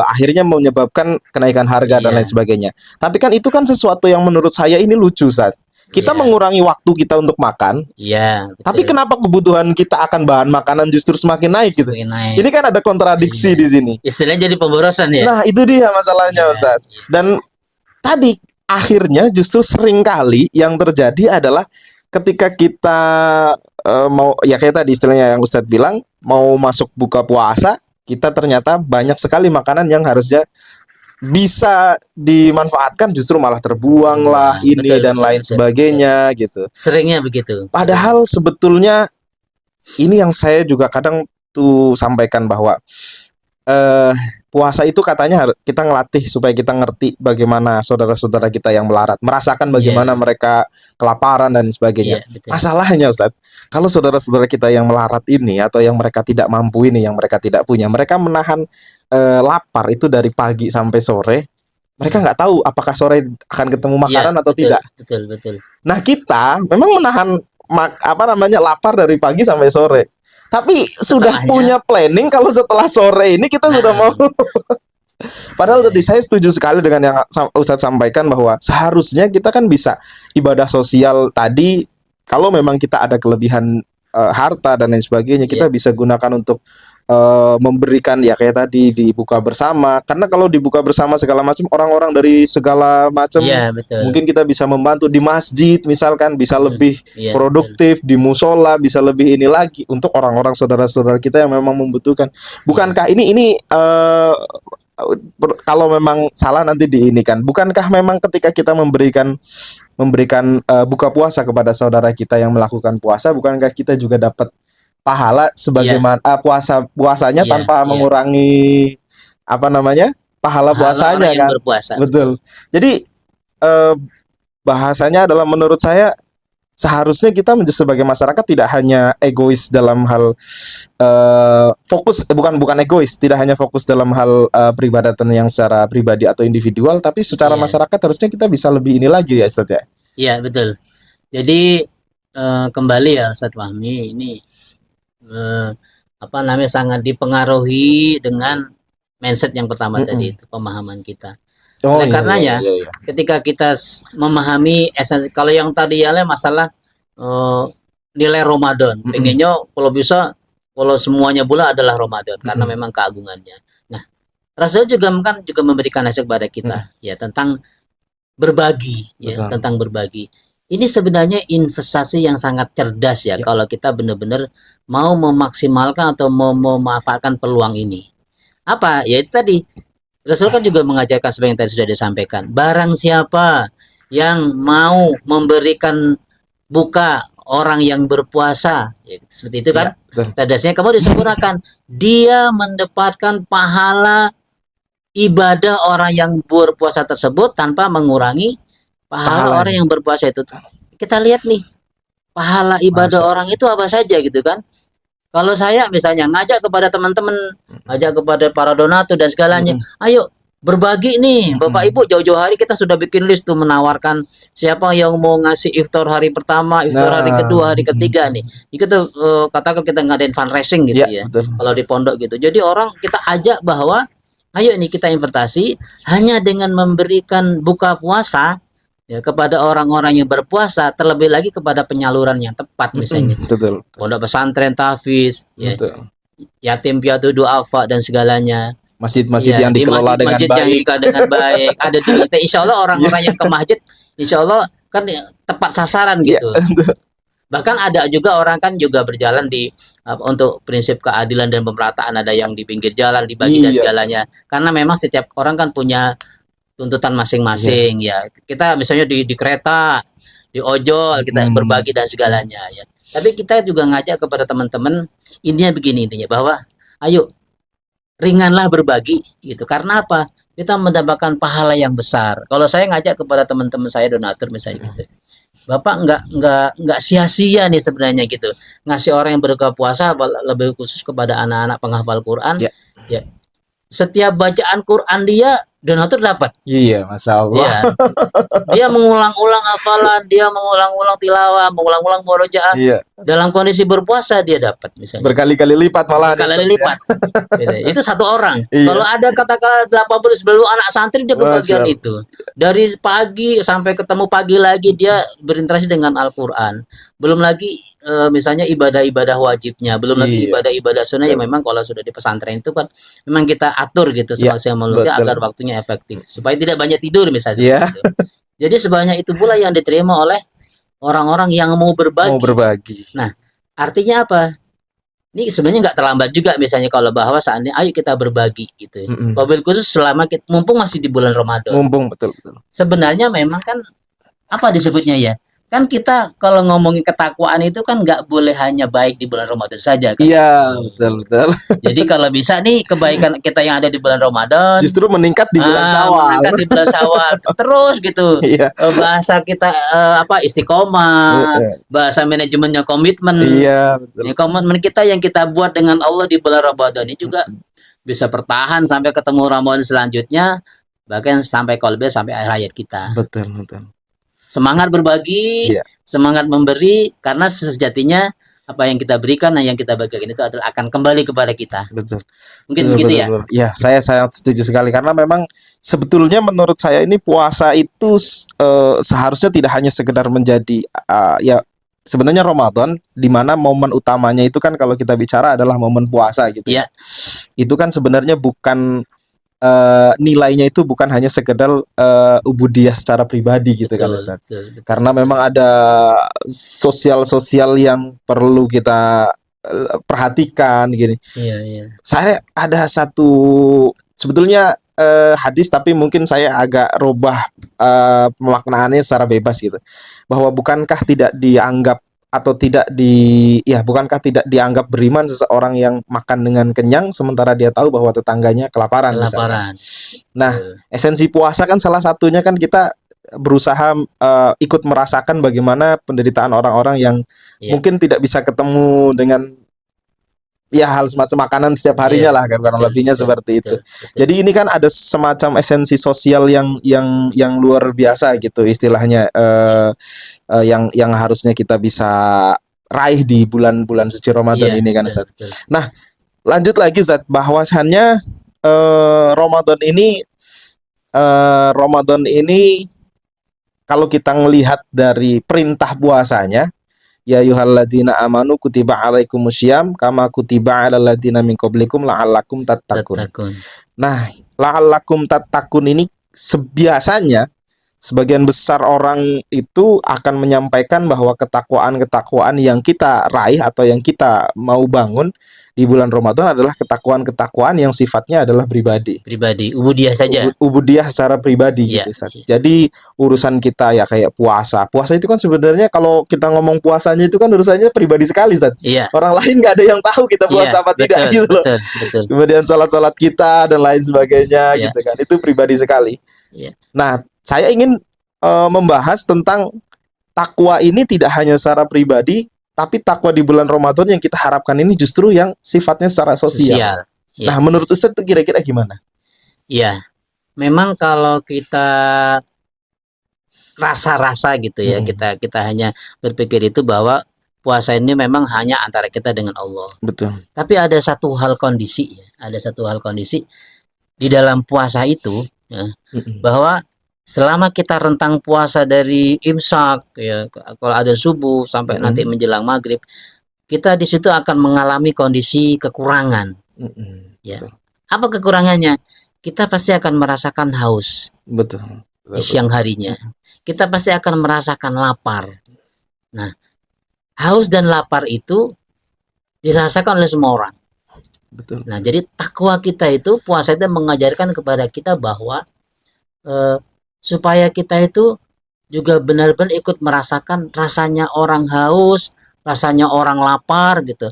[SPEAKER 2] akhirnya menyebabkan kenaikan harga dan lain
[SPEAKER 1] iya,
[SPEAKER 2] sebagainya. Tapi kan itu kan sesuatu yang menurut saya ini lucu, Sat. Kita
[SPEAKER 1] iya,
[SPEAKER 2] mengurangi waktu kita untuk makan,
[SPEAKER 1] iya,
[SPEAKER 2] tapi
[SPEAKER 1] betul.
[SPEAKER 2] kenapa kebutuhan kita akan bahan makanan justru semakin naik gitu?
[SPEAKER 1] Semakin naik.
[SPEAKER 2] Ini kan ada kontradiksi
[SPEAKER 1] Iya.
[SPEAKER 2] di sini.
[SPEAKER 1] Istilahnya jadi pemborosan ya.
[SPEAKER 2] Nah, itu dia masalahnya,
[SPEAKER 1] Iya,
[SPEAKER 2] Ustaz.
[SPEAKER 1] iya,
[SPEAKER 2] Dan tadi akhirnya justru sering kali yang terjadi adalah ketika kita mau ya kayak tadi istilahnya yang Ustadz bilang mau masuk buka puasa, kita ternyata banyak sekali makanan yang harusnya bisa dimanfaatkan justru malah terbuang lah
[SPEAKER 1] Buang.
[SPEAKER 2] ini
[SPEAKER 1] Betul,
[SPEAKER 2] dan
[SPEAKER 1] betul,
[SPEAKER 2] lain
[SPEAKER 1] betul, betul.
[SPEAKER 2] sebagainya gitu.
[SPEAKER 1] Seringnya begitu.
[SPEAKER 2] Padahal sebetulnya ini yang saya juga kadang tuh sampaikan bahwa puasa itu katanya kita ngelatih supaya kita ngerti bagaimana saudara-saudara kita yang melarat, merasakan bagaimana
[SPEAKER 1] Iya,
[SPEAKER 2] mereka kelaparan dan
[SPEAKER 1] iya,
[SPEAKER 2] sebagainya.
[SPEAKER 1] betul.
[SPEAKER 2] Masalahnya Ustadz, kalau saudara-saudara kita yang melarat ini atau yang mereka tidak mampu ini, yang mereka tidak punya, mereka menahan lapar itu dari pagi sampai sore. Mereka nggak tahu apakah sore akan ketemu
[SPEAKER 1] Iya,
[SPEAKER 2] makanan atau
[SPEAKER 1] betul,
[SPEAKER 2] tidak.
[SPEAKER 1] betul, betul.
[SPEAKER 2] Nah, kita memang menahan lapar dari pagi sampai sore. Tapi sudah
[SPEAKER 1] Setelahnya,
[SPEAKER 2] punya planning kalau setelah sore ini kita sudah
[SPEAKER 1] nah,
[SPEAKER 2] mau. Padahal
[SPEAKER 1] iya,
[SPEAKER 2] tadi saya setuju sekali dengan yang Ustadz sampaikan bahwa seharusnya kita kan bisa ibadah sosial tadi kalau memang kita ada kelebihan harta dan lain sebagainya, kita
[SPEAKER 1] iya,
[SPEAKER 2] bisa gunakan untuk memberikan ya kayak tadi dibuka bersama. Karena kalau dibuka bersama segala macam orang-orang dari segala macam
[SPEAKER 1] iya, betul,
[SPEAKER 2] mungkin kita bisa membantu di masjid misalkan bisa
[SPEAKER 1] betul,
[SPEAKER 2] lebih
[SPEAKER 1] iya, betul,
[SPEAKER 2] produktif, di musola bisa lebih ini lagi untuk orang-orang saudara-saudara kita yang memang membutuhkan.
[SPEAKER 1] iya,
[SPEAKER 2] Bukankah ini kalau memang salah nanti di ini kan? Bukankah memang ketika kita memberikan buka puasa kepada saudara kita yang melakukan puasa, bukankah kita juga dapat pahala
[SPEAKER 1] iya,
[SPEAKER 2] sebagaimana puasanya
[SPEAKER 1] iya,
[SPEAKER 2] tanpa
[SPEAKER 1] iya,
[SPEAKER 2] mengurangi apa namanya pahala
[SPEAKER 1] Pahala
[SPEAKER 2] puasanya
[SPEAKER 1] orang yang
[SPEAKER 2] kan.
[SPEAKER 1] berpuasa.
[SPEAKER 2] Betul. Jadi bahasanya adalah menurut saya seharusnya kita sebagai masyarakat tidak hanya egois dalam hal bukan egois, tidak hanya fokus dalam hal peribadatan yang secara pribadi atau individual, tapi secara
[SPEAKER 1] Iya,
[SPEAKER 2] masyarakat harusnya kita bisa lebih ini lagi ya Ustadz ya.
[SPEAKER 1] iya betul. Jadi kembali ya Ustadz Fahmi, ini eh, apa namanya sangat dipengaruhi dengan mindset yang pertama tadi
[SPEAKER 2] Mm-mm.
[SPEAKER 1] itu, pemahaman kita.
[SPEAKER 2] Oh
[SPEAKER 1] Oleh
[SPEAKER 2] iya iya
[SPEAKER 1] karenanya,
[SPEAKER 2] iya iya.
[SPEAKER 1] ketika kita memahami esensi, kalau yang tadi ya masalah eh, nilai Ramadan,
[SPEAKER 2] Mm-mm.
[SPEAKER 1] pengennya kalau bisa kalau semuanya bulan adalah Ramadan karena
[SPEAKER 2] Mm-mm.
[SPEAKER 1] memang keagungannya. Nah, Rasul juga kan juga memberikan nasihat kepada kita
[SPEAKER 2] Mm-mm.
[SPEAKER 1] ya tentang berbagi ya,
[SPEAKER 2] Betul.
[SPEAKER 1] tentang berbagi. Ini sebenarnya investasi yang sangat cerdas ya
[SPEAKER 2] Ya.
[SPEAKER 1] kalau kita benar-benar mau memaksimalkan atau mau memanfaatkan peluang ini. Apa? Ya itu tadi. Rasul kan juga mengajarkan seperti yang tadi sudah disampaikan. Barang siapa yang mau memberikan buka orang yang berpuasa, ya, seperti itu
[SPEAKER 2] Iya,
[SPEAKER 1] kan?
[SPEAKER 2] betul.
[SPEAKER 1] Tadasnya kamu disempurnakan. Dia mendapatkan pahala ibadah orang yang berpuasa tersebut tanpa mengurangi pahala orang
[SPEAKER 2] Pahalanya.
[SPEAKER 1] yang berpuasa itu. Kita lihat nih, pahala ibadah
[SPEAKER 2] Masya
[SPEAKER 1] orang itu apa saja gitu kan. Kalau saya misalnya ngajak kepada teman-teman, ngajak kepada para donatur dan segalanya,
[SPEAKER 2] Mm-mm.
[SPEAKER 1] ayo berbagi nih, Bapak
[SPEAKER 2] Mm-mm.
[SPEAKER 1] Ibu jauh-jauh hari kita sudah bikin list tuh menawarkan siapa yang mau ngasih iftar hari pertama, iftar hari
[SPEAKER 2] Nah,
[SPEAKER 1] kedua, hari ketiga nih. Kita katakan kita ngadain fundraising gitu
[SPEAKER 2] ya
[SPEAKER 1] ya.
[SPEAKER 2] betul.
[SPEAKER 1] Kalau di pondok gitu. Jadi orang kita ajak bahwa ayo nih kita investasi hanya dengan memberikan buka puasa ya kepada orang-orang yang berpuasa, terlebih lagi kepada penyaluran yang tepat misalnya
[SPEAKER 2] Betul.
[SPEAKER 1] pondok pesantren tahfiz ya,
[SPEAKER 2] Betul.
[SPEAKER 1] yatim piatu duafa dan segalanya
[SPEAKER 2] Masjid-masjid
[SPEAKER 1] ya
[SPEAKER 2] yang
[SPEAKER 1] di
[SPEAKER 2] dikelola dengan
[SPEAKER 1] masjid-masjid yang
[SPEAKER 2] baik.
[SPEAKER 1] dikelola dengan baik ada di kita, insya Allah
[SPEAKER 2] Iya,
[SPEAKER 1] orang-orang yang ke masjid insya Allah kan ya, tepat sasaran
[SPEAKER 2] iya.
[SPEAKER 1] gitu. Bahkan ada juga orang kan juga berjalan di untuk prinsip keadilan dan pemerataan, ada yang di pinggir jalan dibagi dan
[SPEAKER 2] Iya,
[SPEAKER 1] segalanya, karena memang setiap orang kan punya tuntutan
[SPEAKER 2] iya.
[SPEAKER 1] masing-masing ya. Kita misalnya di kereta, di ojol kita berbagi dan segalanya ya. Tapi kita juga ngajak kepada teman-teman, intinya begini intinya bahwa ayo ringanlah berbagi gitu. Karena apa? Kita mendapatkan pahala yang besar. Kalau saya ngajak kepada teman-teman saya donatur misalnya gitu. Bapak nggak sia-sia nih sebenarnya gitu. Ngasih orang yang berbuka puasa lebih khusus kepada anak-anak penghafal Quran
[SPEAKER 2] Ya.
[SPEAKER 1] ya. Setiap bacaan Quran dia donatur dapat.
[SPEAKER 2] Iya, Masya Allah.
[SPEAKER 1] Iya, dia mengulang-ulang hafalan, dia mengulang-ulang tilawah, mengulang-ulang murojaah.
[SPEAKER 2] Iya,
[SPEAKER 1] Dalam kondisi berpuasa dia dapat misalnya.
[SPEAKER 2] berkali-kali lipat malah nih,
[SPEAKER 1] Berkali
[SPEAKER 2] Ustaz, ya.
[SPEAKER 1] lipat. Gitu. Itu satu orang.
[SPEAKER 2] Iya.
[SPEAKER 1] Kalau ada katakanlah 80 90 anak santri dia
[SPEAKER 2] Masya
[SPEAKER 1] kebagian
[SPEAKER 2] Allah.
[SPEAKER 1] itu. Dari pagi sampai ketemu pagi lagi dia berinteraksi dengan Al-Qur'an. Belum lagi misalnya ibadah-ibadah wajibnya, belum lagi
[SPEAKER 2] Iya,
[SPEAKER 1] ibadah-ibadah sunnah yang
[SPEAKER 2] betul.
[SPEAKER 1] memang kalau sudah di pesantren itu kan memang kita atur gitu
[SPEAKER 2] Iya,
[SPEAKER 1] semaksimal mungkin
[SPEAKER 2] betul.
[SPEAKER 1] agar waktunya efektif supaya tidak banyak tidur misalnya
[SPEAKER 2] Iya,
[SPEAKER 1] seperti itu. Jadi sebanyak itu pula yang diterima oleh orang-orang yang mau
[SPEAKER 2] mau
[SPEAKER 1] berbagi.
[SPEAKER 2] berbagi.
[SPEAKER 1] Nah, artinya apa? Ini sebenarnya nggak terlambat juga misalnya kalau bahwa saatnya ayo kita berbagi gitu.
[SPEAKER 2] Mm-mm.
[SPEAKER 1] Wabil khusus selama kita, mumpung masih di bulan Ramadan.
[SPEAKER 2] Mumpung betul.
[SPEAKER 1] Sebenarnya memang kan apa disebutnya ya? Kan kita kalau ngomongin ketakwaan itu kan nggak boleh hanya baik di bulan Ramadan saja kan.
[SPEAKER 2] Iya, betul.
[SPEAKER 1] Jadi kalau bisa nih kebaikan kita yang ada di bulan Ramadan
[SPEAKER 2] Justru meningkat di bulan Syawal.
[SPEAKER 1] meningkat di bulan Syawal terus gitu.
[SPEAKER 2] Iya,
[SPEAKER 1] Bahasa kita istiqomah,
[SPEAKER 2] iya,
[SPEAKER 1] bahasa manajemennya komitmen.
[SPEAKER 2] iya, betul.
[SPEAKER 1] Ya, komitmen kita yang kita buat dengan Allah di bulan Ramadan ini juga bisa bertahan sampai ketemu Ramadan selanjutnya, bahkan sampai kolbe sampai akhir hayat kita.
[SPEAKER 2] Betul.
[SPEAKER 1] Semangat berbagi,
[SPEAKER 2] Iya.
[SPEAKER 1] semangat memberi, karena sejatinya apa yang kita berikan dan yang kita bagikan itu adalah akan kembali kepada kita.
[SPEAKER 2] Betul.
[SPEAKER 1] Mungkin begitu ya.
[SPEAKER 2] Ya, saya sangat setuju sekali karena memang sebetulnya menurut saya ini puasa itu seharusnya tidak hanya sekedar menjadi ya sebenarnya Ramadan di mana momen utamanya itu kan kalau kita bicara adalah momen puasa gitu.
[SPEAKER 1] Iya.
[SPEAKER 2] Itu kan sebenarnya bukan nilainya itu bukan hanya sekedar ubudiyah secara pribadi gitu kan Ustaz.
[SPEAKER 1] Betul.
[SPEAKER 2] Karena memang ada sosial yang perlu kita perhatikan gini.
[SPEAKER 1] Iya.
[SPEAKER 2] Saya ada satu sebetulnya hadis tapi mungkin saya agak rubah pemaknaannya secara bebas gitu. Bahwa bukankah tidak dianggap atau tidak bukankah tidak dianggap beriman seseorang yang makan dengan kenyang sementara dia tahu bahwa tetangganya kelaparan misalkan.
[SPEAKER 1] Kelaparan.
[SPEAKER 2] Nah,
[SPEAKER 1] Betul.
[SPEAKER 2] esensi puasa kan salah satunya kan kita berusaha ikut merasakan bagaimana penderitaan orang-orang yang
[SPEAKER 1] Iya.
[SPEAKER 2] mungkin tidak bisa ketemu dengan ya hal semacam makanan setiap harinya
[SPEAKER 1] Iya,
[SPEAKER 2] lah kan kurang
[SPEAKER 1] betul,
[SPEAKER 2] lebihnya
[SPEAKER 1] betul,
[SPEAKER 2] seperti itu.
[SPEAKER 1] betul.
[SPEAKER 2] Jadi ini kan ada semacam esensi sosial yang luar biasa gitu istilahnya yang harusnya kita bisa raih di bulan-bulan suci Ramadan
[SPEAKER 1] Iya,
[SPEAKER 2] ini kan
[SPEAKER 1] betul,
[SPEAKER 2] Ustaz.
[SPEAKER 1] betul.
[SPEAKER 2] Nah, lanjut lagi Ustaz, bahwasannya Ramadan ini kalau kita melihat dari perintah puasanya, ya ayyuhalladzina amanu kutiba alaikumusyyam kama kutiba alal ladzina min qablikum la'allakum tattaqun.
[SPEAKER 1] Tatakun.
[SPEAKER 2] Nah, la'allakum tattaqun ini biasanya sebagian besar orang itu akan menyampaikan bahwa ketakwaan-ketakwaan yang kita raih atau yang kita mau bangun di bulan Ramadan adalah ketakwaan-ketakwaan yang sifatnya adalah pribadi.
[SPEAKER 1] Pribadi, ubudiyah saja.
[SPEAKER 2] Ubudiyah secara pribadi
[SPEAKER 1] Iya,
[SPEAKER 2] gitu Ustaz.
[SPEAKER 1] iya.
[SPEAKER 2] Jadi urusan kita ya kayak puasa. Puasa itu kan sebenarnya kalau kita ngomong puasanya itu kan urusannya pribadi sekali Ustaz.
[SPEAKER 1] Iya,
[SPEAKER 2] Orang lain nggak ada yang tahu kita puasa
[SPEAKER 1] iya,
[SPEAKER 2] apa tidak
[SPEAKER 1] betul,
[SPEAKER 2] gitu loh.
[SPEAKER 1] betul, betul.
[SPEAKER 2] Kemudian salat-salat kita dan lain sebagainya
[SPEAKER 1] Iya,
[SPEAKER 2] gitu kan. Itu pribadi sekali.
[SPEAKER 1] iya,
[SPEAKER 2] Nah, saya ingin membahas tentang takwa ini tidak hanya secara pribadi, tapi takwa di bulan Ramadan yang kita harapkan ini justru yang sifatnya secara sosial.
[SPEAKER 1] sosial. Iya,
[SPEAKER 2] Nah, menurut Ustaz itu kira-kira gimana?
[SPEAKER 1] iya. Memang kalau kita rasa-rasa gitu ya, kita hanya berpikir itu bahwa puasa ini memang hanya antara kita dengan Allah.
[SPEAKER 2] Betul.
[SPEAKER 1] Tapi ada satu hal kondisi ya, ada satu hal kondisi di dalam puasa itu ya, bahwa selama kita rentang puasa dari imsak ya, kalau ada subuh sampai nanti menjelang maghrib, kita di situ akan mengalami kondisi kekurangan. Ya.
[SPEAKER 2] Betul.
[SPEAKER 1] Apa kekurangannya? Kita pasti akan merasakan haus
[SPEAKER 2] Betul.
[SPEAKER 1] di siang harinya. Kita pasti akan merasakan lapar. Nah, haus dan lapar itu dirasakan oleh semua orang.
[SPEAKER 2] Betul.
[SPEAKER 1] Nah, jadi takwa kita itu, puasa itu mengajarkan kepada kita bahwa supaya kita itu juga benar-benar ikut merasakan rasanya orang haus, rasanya orang lapar gitu.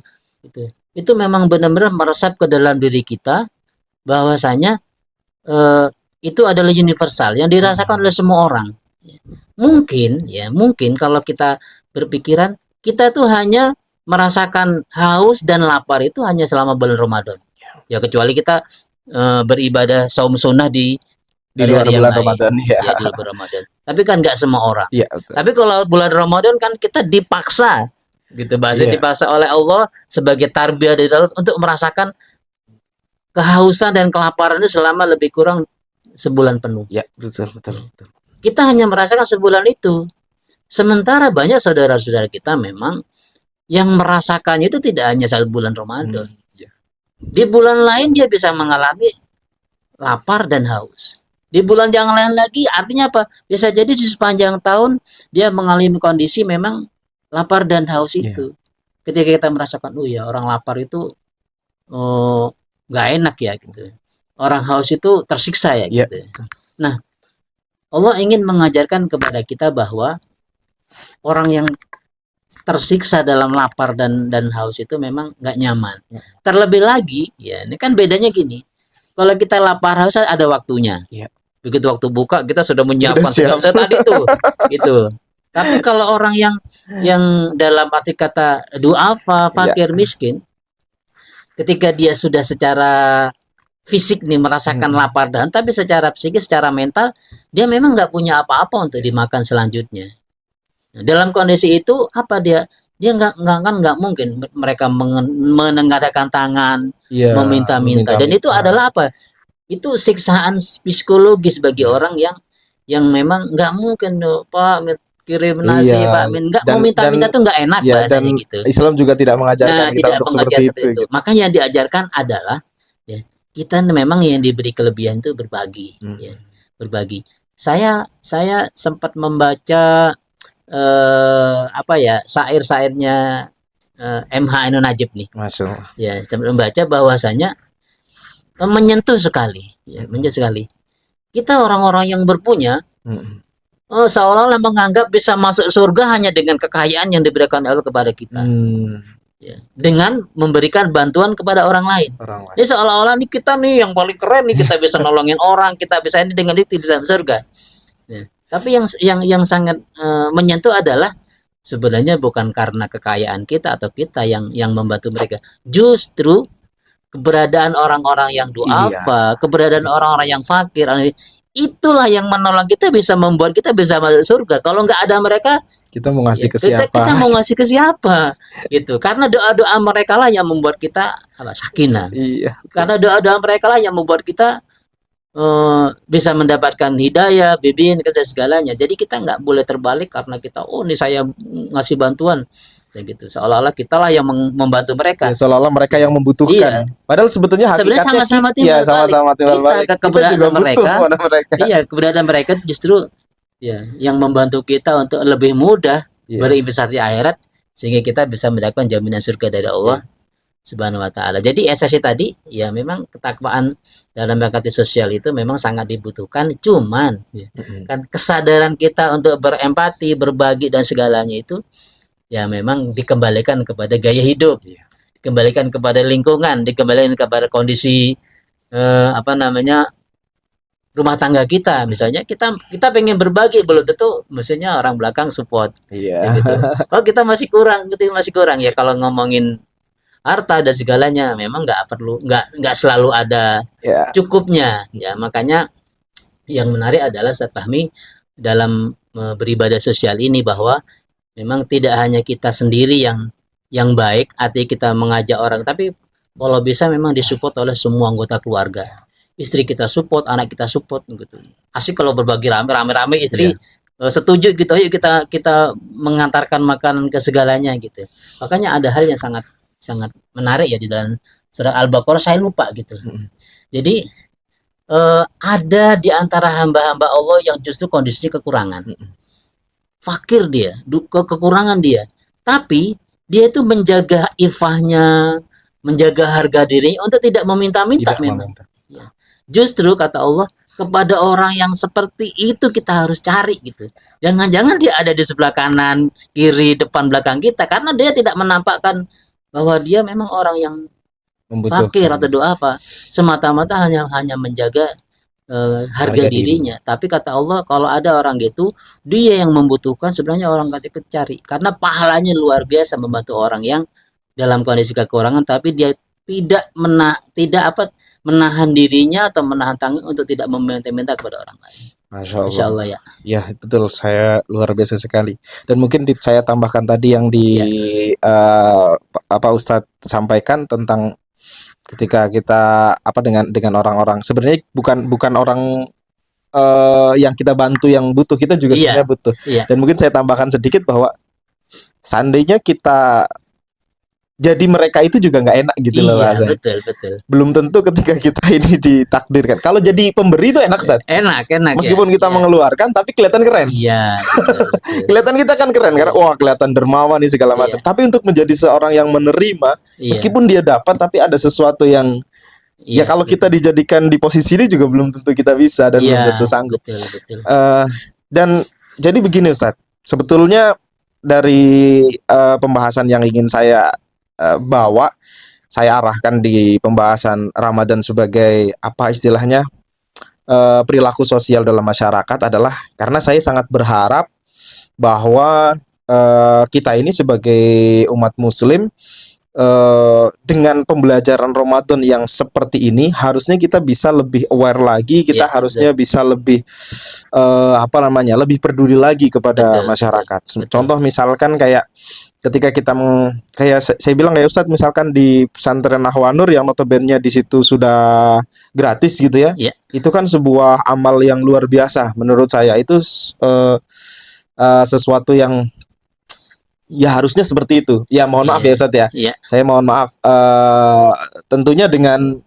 [SPEAKER 1] Itu memang benar-benar meresap ke dalam diri kita bahwasanya itu adalah universal yang dirasakan oleh semua orang. Mungkin kalau kita berpikiran kita tuh hanya merasakan haus dan lapar itu hanya selama bulan Ramadan. Ya kecuali kita beribadah saum sunnah di
[SPEAKER 2] luar bulan Ramadan ya.
[SPEAKER 1] Ya di luar Ramadan. Tapi kan nggak semua orang.
[SPEAKER 2] Ya, betul.
[SPEAKER 1] Tapi kalau bulan Ramadan kan kita dipaksa gitu, bahasa dipaksa oleh Allah sebagai tarbiyah di dalam untuk merasakan kehausan dan kelaparan itu selama lebih kurang sebulan penuh.
[SPEAKER 2] Ya, betul.
[SPEAKER 1] Kita hanya merasakan sebulan itu. Sementara banyak saudara-saudara kita memang yang merasakannya itu tidak hanya 1 bulan Ramadan. Di bulan lain dia bisa mengalami lapar dan haus. Di bulan yang lain lagi artinya apa? Bisa jadi di sepanjang tahun dia mengalami kondisi memang lapar dan haus itu. Ketika kita merasakan, oh ya orang lapar itu nggak enak ya gitu. Orang haus itu tersiksa ya gitu. Nah, Allah ingin mengajarkan kepada kita bahwa orang yang tersiksa dalam lapar dan haus itu memang nggak nyaman. Terlebih lagi, ya ini kan bedanya gini. Kalau kita lapar haus ada waktunya. Begitu waktu buka kita sudah menyiapkan tadi itu, gitu. Tapi kalau orang yang dalam arti kata duafa, fakir, miskin, ketika dia sudah secara fisik nih merasakan lapar dan tapi secara psikis, secara mental dia memang nggak punya apa-apa untuk dimakan selanjutnya. Nah, dalam kondisi itu apa dia nggak mungkin mereka menengadahkan tangan meminta-minta dan itu adalah apa? Itu siksaan psikologis bagi orang yang memang nggak mungkin Pak kirim nasi Pak nggak mau minta-minta tuh nggak enak bahasanya gitu.
[SPEAKER 2] Islam juga tidak mengajarkan kita untuk seperti itu.
[SPEAKER 1] Makanya yang diajarkan adalah kita memang yang diberi kelebihan itu berbagi, berbagi. Saya sempat membaca syair-syairnya MH Ainun Najib nih.
[SPEAKER 2] Masya Allah.
[SPEAKER 1] Ya, sempat membaca bahwasanya menyentuh sekali, menyentuh sekali. Kita orang-orang yang berpunya, seolah-olah menganggap bisa masuk surga hanya dengan kekayaan yang diberikan Allah kepada kita. Ya, dengan memberikan bantuan kepada orang lain.
[SPEAKER 2] Orang lain.
[SPEAKER 1] Jadi seolah-olah nih kita nih yang paling keren nih, kita bisa nolongin orang, kita bisa ini dengan itu bisa masuk surga. Ya. Tapi yang sangat menyentuh adalah sebenarnya bukan karena kekayaan kita atau kita yang membantu mereka. Justru keberadaan orang-orang yang duafa, keberadaan orang-orang yang fakir, itulah yang menolong kita, bisa membuat kita bisa masuk surga. Kalau nggak ada mereka,
[SPEAKER 2] kita mau ngasih ke
[SPEAKER 1] kita
[SPEAKER 2] siapa?
[SPEAKER 1] mau ngasih ke siapa? Gitu. Karena doa-doa mereka lah yang membuat kita sakinah.
[SPEAKER 2] Iya.
[SPEAKER 1] Karena doa-doa mereka lah yang membuat kita bisa mendapatkan hidayah, bimbingan ke segalanya. Jadi kita nggak boleh terbalik karena kita, ini saya ngasih bantuan, kayak gitu. Seolah-olah kita lah yang membantu mereka.
[SPEAKER 2] Ya, seolah-olah mereka yang membutuhkan.
[SPEAKER 1] Iya.
[SPEAKER 2] Padahal sebetulnya hakikatnya
[SPEAKER 1] sama-sama
[SPEAKER 2] ya sama-sama timbal balik.
[SPEAKER 1] Kita keberadaan mereka.
[SPEAKER 2] mereka.
[SPEAKER 1] Iya, keberadaan mereka justru ya yang membantu kita untuk lebih mudah berinvestasi akhirat, sehingga kita bisa mendapatkan jaminan surga dari Allah Subhanahu wa taala. Jadi esensi tadi ya memang ketakwaan dalam bakti sosial itu memang sangat dibutuhkan, cuman kan kesadaran kita untuk berempati, berbagi dan segalanya itu ya memang dikembalikan kepada gaya hidup, dikembalikan kepada lingkungan, dikembalikan kepada kondisi rumah tangga kita. Misalnya kita pengen berbagi, belum tentu mestinya orang belakang support.
[SPEAKER 2] Iya.
[SPEAKER 1] Gitu. Oh, kita masih kurang ya kalau ngomongin harta dan segalanya, memang nggak selalu ada cukupnya ya. Makanya yang menarik adalah Ustaz Fahmi dalam beribadah sosial ini, bahwa memang tidak hanya kita sendiri yang baik, artinya kita mengajak orang, tapi kalau bisa memang disupport oleh semua anggota keluarga. Istri kita support, anak kita support gitu. Asik kalau berbagi rame-rame istri setuju gitu, ayo kita mengantarkan makanan ke segalanya gitu. Makanya ada hal yang sangat menarik ya di dalam surah Al-Baqarah, saya lupa gitu. Jadi ada di antara hamba-hamba Allah yang justru kondisinya kekurangan. Fakir dia, kekurangan dia. Tapi dia itu menjaga ifahnya, menjaga harga diri untuk tidak meminta-minta memang. Ya. Justru kata Allah, kepada orang yang seperti itu kita harus cari gitu. Jangan-jangan dia ada di sebelah kanan, kiri, depan, belakang kita, karena dia tidak menampakkan bahwa dia memang orang yang fakir atau duafa, semata-mata hanya menjaga harga dirinya. Tapi kata Allah, kalau ada orang gitu, dia yang membutuhkan, sebenarnya orang kata cari, karena pahalanya luar biasa membantu orang yang dalam kondisi kekurangan, tapi dia tidak menahan dirinya atau menahan tangan untuk tidak meminta-minta kepada orang lain. Masya Allah ya.
[SPEAKER 2] Ya betul, saya luar biasa sekali. Dan mungkin saya tambahkan tadi yang Ustadz sampaikan tentang ketika kita dengan orang-orang, sebenarnya bukan orang yang kita bantu yang butuh, kita juga sebenarnya butuh. Dan mungkin saya tambahkan sedikit bahwa seandainya kita jadi mereka itu juga nggak enak gitu loh rasanya.
[SPEAKER 1] Betul.
[SPEAKER 2] Belum tentu ketika kita ini ditakdirkan. Kalau jadi pemberi itu enak, Ustaz.
[SPEAKER 1] Enak.
[SPEAKER 2] Meskipun kita mengeluarkan, tapi kelihatan keren.
[SPEAKER 1] Iya. Betul.
[SPEAKER 2] Kelihatan kita kan keren karena wah kelihatan dermawan nih segala macam. Tapi untuk menjadi seorang yang menerima, meskipun dia dapat, tapi ada sesuatu yang ya kalau kita dijadikan di posisi ini juga belum tentu kita bisa dan belum tentu sanggup.
[SPEAKER 1] Betul.
[SPEAKER 2] Dan jadi begini, Ustaz. Sebetulnya dari pembahasan yang ingin saya bawa, saya arahkan di pembahasan Ramadan sebagai apa istilahnya perilaku sosial dalam masyarakat adalah karena saya sangat berharap bahwa kita ini sebagai umat muslim dengan pembelajaran Ramadan yang seperti ini harusnya kita bisa lebih aware lagi, kita harusnya bisa lebih lebih peduli lagi kepada masyarakat. Contoh misalkan kayak ketika kita kayak saya bilang kayak Ustadz, misalkan di pesantren Nahwanur yang notabene di situ sudah gratis gitu ya. Itu kan sebuah amal yang luar biasa menurut saya. Itu sesuatu yang ya harusnya seperti itu. Ya mohon maaf ya Ustadz ya. Saya mohon maaf tentunya dengan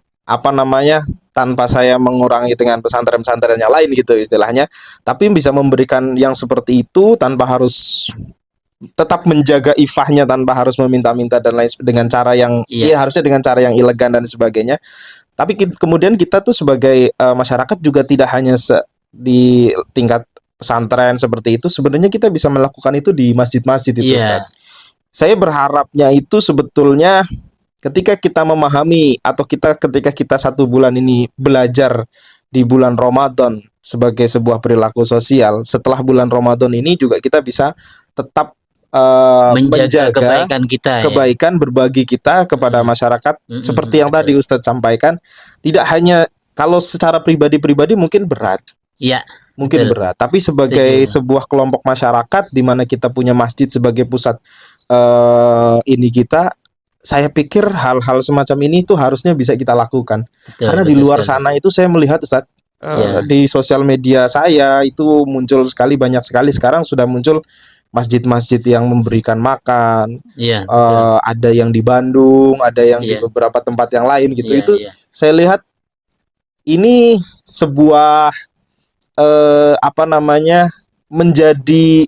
[SPEAKER 2] tanpa saya mengurangi dengan pesantren-pesantren yang lain gitu istilahnya, tapi bisa memberikan yang seperti itu tanpa harus tetap menjaga ifahnya, tanpa harus meminta-minta dan lain dengan cara yang harusnya dengan cara yang elegan dan sebagainya. Tapi kemudian kita tuh sebagai masyarakat juga tidak hanya di tingkat pesantren seperti itu, sebenarnya kita bisa melakukan itu di masjid-masjid itu,
[SPEAKER 1] Iya,
[SPEAKER 2] Ustaz. Saya berharapnya itu sebetulnya ketika kita memahami atau ketika kita 1 bulan ini belajar di bulan Ramadan sebagai sebuah perilaku sosial, setelah bulan Ramadan ini juga kita bisa tetap
[SPEAKER 1] menjaga
[SPEAKER 2] menjaga
[SPEAKER 1] kebaikan kita ya.
[SPEAKER 2] kebaikan berbagi kita kepada
[SPEAKER 1] Mm,
[SPEAKER 2] masyarakat seperti yang tadi
[SPEAKER 1] betul.
[SPEAKER 2] Ustadz sampaikan, tidak hanya kalau secara pribadi-pribadi mungkin berat,
[SPEAKER 1] Iya,
[SPEAKER 2] mungkin
[SPEAKER 1] betul.
[SPEAKER 2] berat, tapi sebagai
[SPEAKER 1] Setuju.
[SPEAKER 2] sebuah kelompok masyarakat di mana kita punya masjid sebagai pusat ini kita, saya pikir hal-hal semacam ini tuh harusnya bisa kita lakukan.
[SPEAKER 1] Betul,
[SPEAKER 2] Karena di
[SPEAKER 1] betul
[SPEAKER 2] luar
[SPEAKER 1] sekali.
[SPEAKER 2] sana itu saya melihat Ustadz,
[SPEAKER 1] Iya,
[SPEAKER 2] di sosial media saya itu muncul sekali, banyak sekali sekarang sudah muncul masjid-masjid yang memberikan makan,
[SPEAKER 1] iya, betul.
[SPEAKER 2] ada yang di Bandung, ada yang di
[SPEAKER 1] Iya,
[SPEAKER 2] beberapa tempat yang lain gitu.
[SPEAKER 1] iya,
[SPEAKER 2] Itu
[SPEAKER 1] iya.
[SPEAKER 2] saya lihat ini sebuah apa namanya, menjadi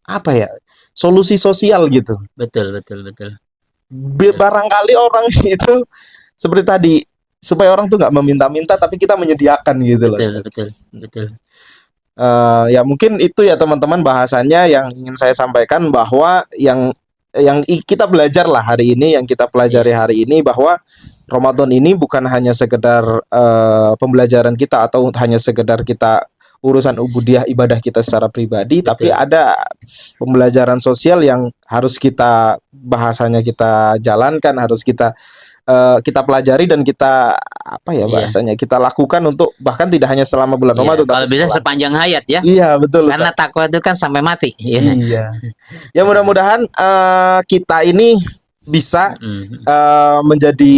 [SPEAKER 2] apa ya, solusi sosial gitu.
[SPEAKER 1] Betul, betul, betul.
[SPEAKER 2] Barangkali orang itu seperti tadi, supaya orang tuh nggak meminta-minta tapi kita menyediakan gitu loh,
[SPEAKER 1] Betul,
[SPEAKER 2] Ustaz.
[SPEAKER 1] betul, betul.
[SPEAKER 2] Ya mungkin itu ya teman-teman bahasannya yang ingin saya sampaikan, bahwa yang kita belajar lah hari ini, yang kita pelajari
[SPEAKER 1] Iya,
[SPEAKER 2] hari ini, bahwa Ramadan ini bukan hanya sekedar pembelajaran kita atau hanya sekedar kita urusan ubudiyah ibadah kita secara pribadi, tapi
[SPEAKER 1] betul.
[SPEAKER 2] ada pembelajaran sosial yang harus kita bahasanya kita jalankan, harus kita pelajari dan kita apa ya
[SPEAKER 1] Iya,
[SPEAKER 2] bahasanya, kita lakukan untuk bahkan tidak hanya selama bulan
[SPEAKER 1] iya.
[SPEAKER 2] Ramadan
[SPEAKER 1] Kalau
[SPEAKER 2] tapi
[SPEAKER 1] bisa
[SPEAKER 2] setelah.
[SPEAKER 1] sepanjang hayat ya.
[SPEAKER 2] Iya betul
[SPEAKER 1] Karena
[SPEAKER 2] Ustaz.
[SPEAKER 1] takwa itu kan sampai mati. Iya.
[SPEAKER 2] Iya. Ya mudah-mudahan kita ini bisa
[SPEAKER 1] Mm,
[SPEAKER 2] menjadi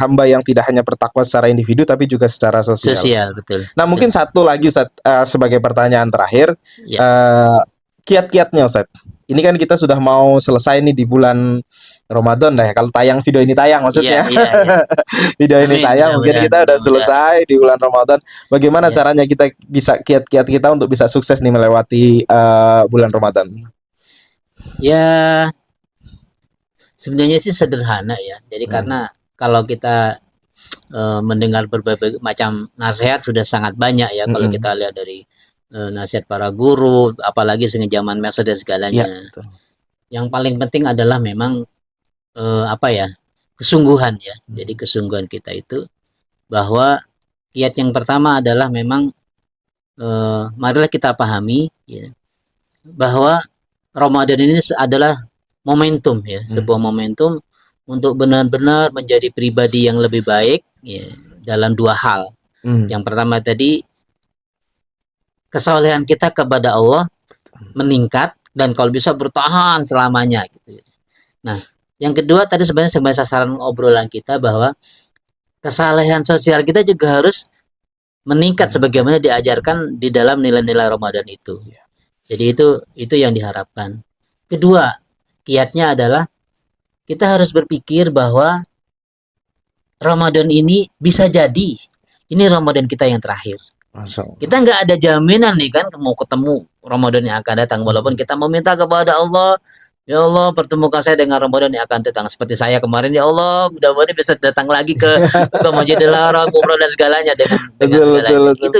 [SPEAKER 2] hamba yang tidak hanya bertakwa secara individu tapi juga secara sosial.
[SPEAKER 1] sosial, betul.
[SPEAKER 2] Nah mungkin
[SPEAKER 1] Betul.
[SPEAKER 2] satu lagi Ustaz, sebagai pertanyaan terakhir,
[SPEAKER 1] Iya,
[SPEAKER 2] kiat-kiatnya Ustaz. Ini kan kita sudah mau selesai nih di bulan Ramadan dah ya. Kalau tayang video ini tayang
[SPEAKER 1] iya,
[SPEAKER 2] maksudnya.
[SPEAKER 1] iya, iya.
[SPEAKER 2] Video ini
[SPEAKER 1] Amin,
[SPEAKER 2] tayang mungkin
[SPEAKER 1] mudah-mudahan,
[SPEAKER 2] kita udah
[SPEAKER 1] mudah-mudahan.
[SPEAKER 2] selesai di bulan Ramadan. Bagaimana
[SPEAKER 1] Iya.
[SPEAKER 2] caranya kita bisa kiat-kiat kita untuk bisa sukses nih melewati bulan Ramadan?
[SPEAKER 1] Ya, sebenarnya sih sederhana ya. Jadi karena kalau kita mendengar berbagai macam nasihat sudah sangat banyak ya, kalau
[SPEAKER 2] Mm-mm.
[SPEAKER 1] kita lihat dari nasihat para guru, apalagi zaman medsos dan
[SPEAKER 2] Iya,
[SPEAKER 1] segalanya.
[SPEAKER 2] betul.
[SPEAKER 1] Yang paling penting adalah memang apa ya, kesungguhan ya. Jadi kesungguhan kita itu bahwa kiat yang pertama adalah memang marilah kita pahami ya, bahwa Ramadan ini adalah momentum ya, sebuah momentum untuk benar-benar menjadi pribadi yang lebih baik ya, dalam 2 hal. Yang pertama tadi, kesolehan kita kepada Allah meningkat dan kalau bisa bertahan selamanya gitu. Nah, yang kedua tadi sebenarnya sebagai sasaran obrolan kita bahwa kesalehan sosial kita juga harus meningkat sebagaimana diajarkan di dalam nilai-nilai Ramadan itu. Jadi itu yang diharapkan. Kedua, kiatnya adalah kita harus berpikir bahwa Ramadan ini bisa jadi ini Ramadan kita yang terakhir. Kita nggak ada jaminan nih kan mau ketemu Ramadan yang akan datang, walaupun kita meminta kepada Allah, ya Allah pertemukan saya dengan Ramadan yang akan datang. Seperti saya kemarin, ya Allah mudah-mudahan bisa datang lagi ke Masjidil Haram, umroh dan segalanya dengan
[SPEAKER 2] Betul,
[SPEAKER 1] segalanya.
[SPEAKER 2] betul.
[SPEAKER 1] Itu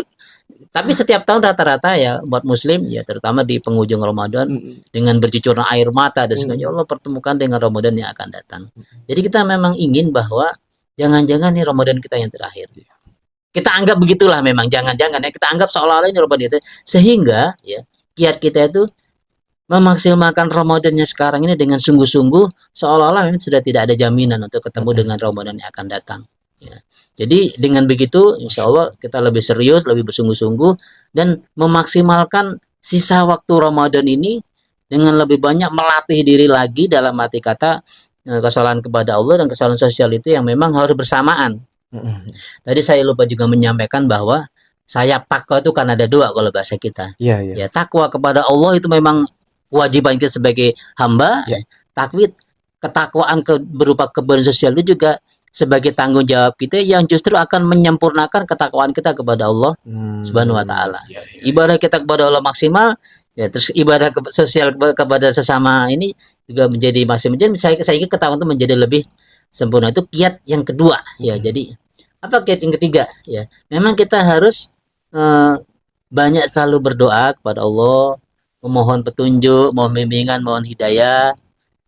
[SPEAKER 1] tapi setiap tahun rata-rata ya buat Muslim ya, terutama di penghujung Ramadan dengan bercucurnya air mata dan sebagainya, ya Allah pertemukan dengan Ramadan yang akan datang. Jadi kita memang ingin bahwa jangan-jangan nih Ramadan kita yang terakhir. Kita anggap begitulah, memang jangan-jangan ya, kita anggap seolah-olah ini Ramadan itu, sehingga ya kiat kita itu memaksimalkan Ramadannya sekarang ini dengan sungguh-sungguh, seolah-olah memang sudah tidak ada jaminan untuk ketemu dengan Ramadan yang akan datang ya. Jadi dengan begitu insya Allah kita lebih serius, lebih bersungguh-sungguh dan memaksimalkan sisa waktu Ramadan ini dengan lebih banyak melatih diri lagi, dalam arti kata kesalahan kepada Allah dan kesalahan sosial itu yang memang harus bersamaan. Tadi saya lupa juga menyampaikan bahwa sayap takwa itu kan ada 2 kalau bahasa kita.
[SPEAKER 2] Iya, iya.
[SPEAKER 1] Ya, takwa kepada Allah itu memang kewajiban kita sebagai hamba.
[SPEAKER 2] Ya.
[SPEAKER 1] Takwid, ketakwaan berupa kebaikan sosial itu juga sebagai tanggung jawab kita yang justru akan menyempurnakan ketakwaan kita kepada Allah Subhanahu wa taala.
[SPEAKER 2] Ya, ya.
[SPEAKER 1] Ibadah kita kepada Allah maksimal, ya terus ibadah sosial kepada sesama ini juga menjadi masing-masing. Saya ingin ketakwaan itu menjadi lebih sempurna. Itu kiat yang kedua ya. Jadi apa kiat yang ketiga ya? Memang kita harus banyak selalu berdoa kepada Allah, memohon petunjuk, mohon bimbingan, mohon hidayah,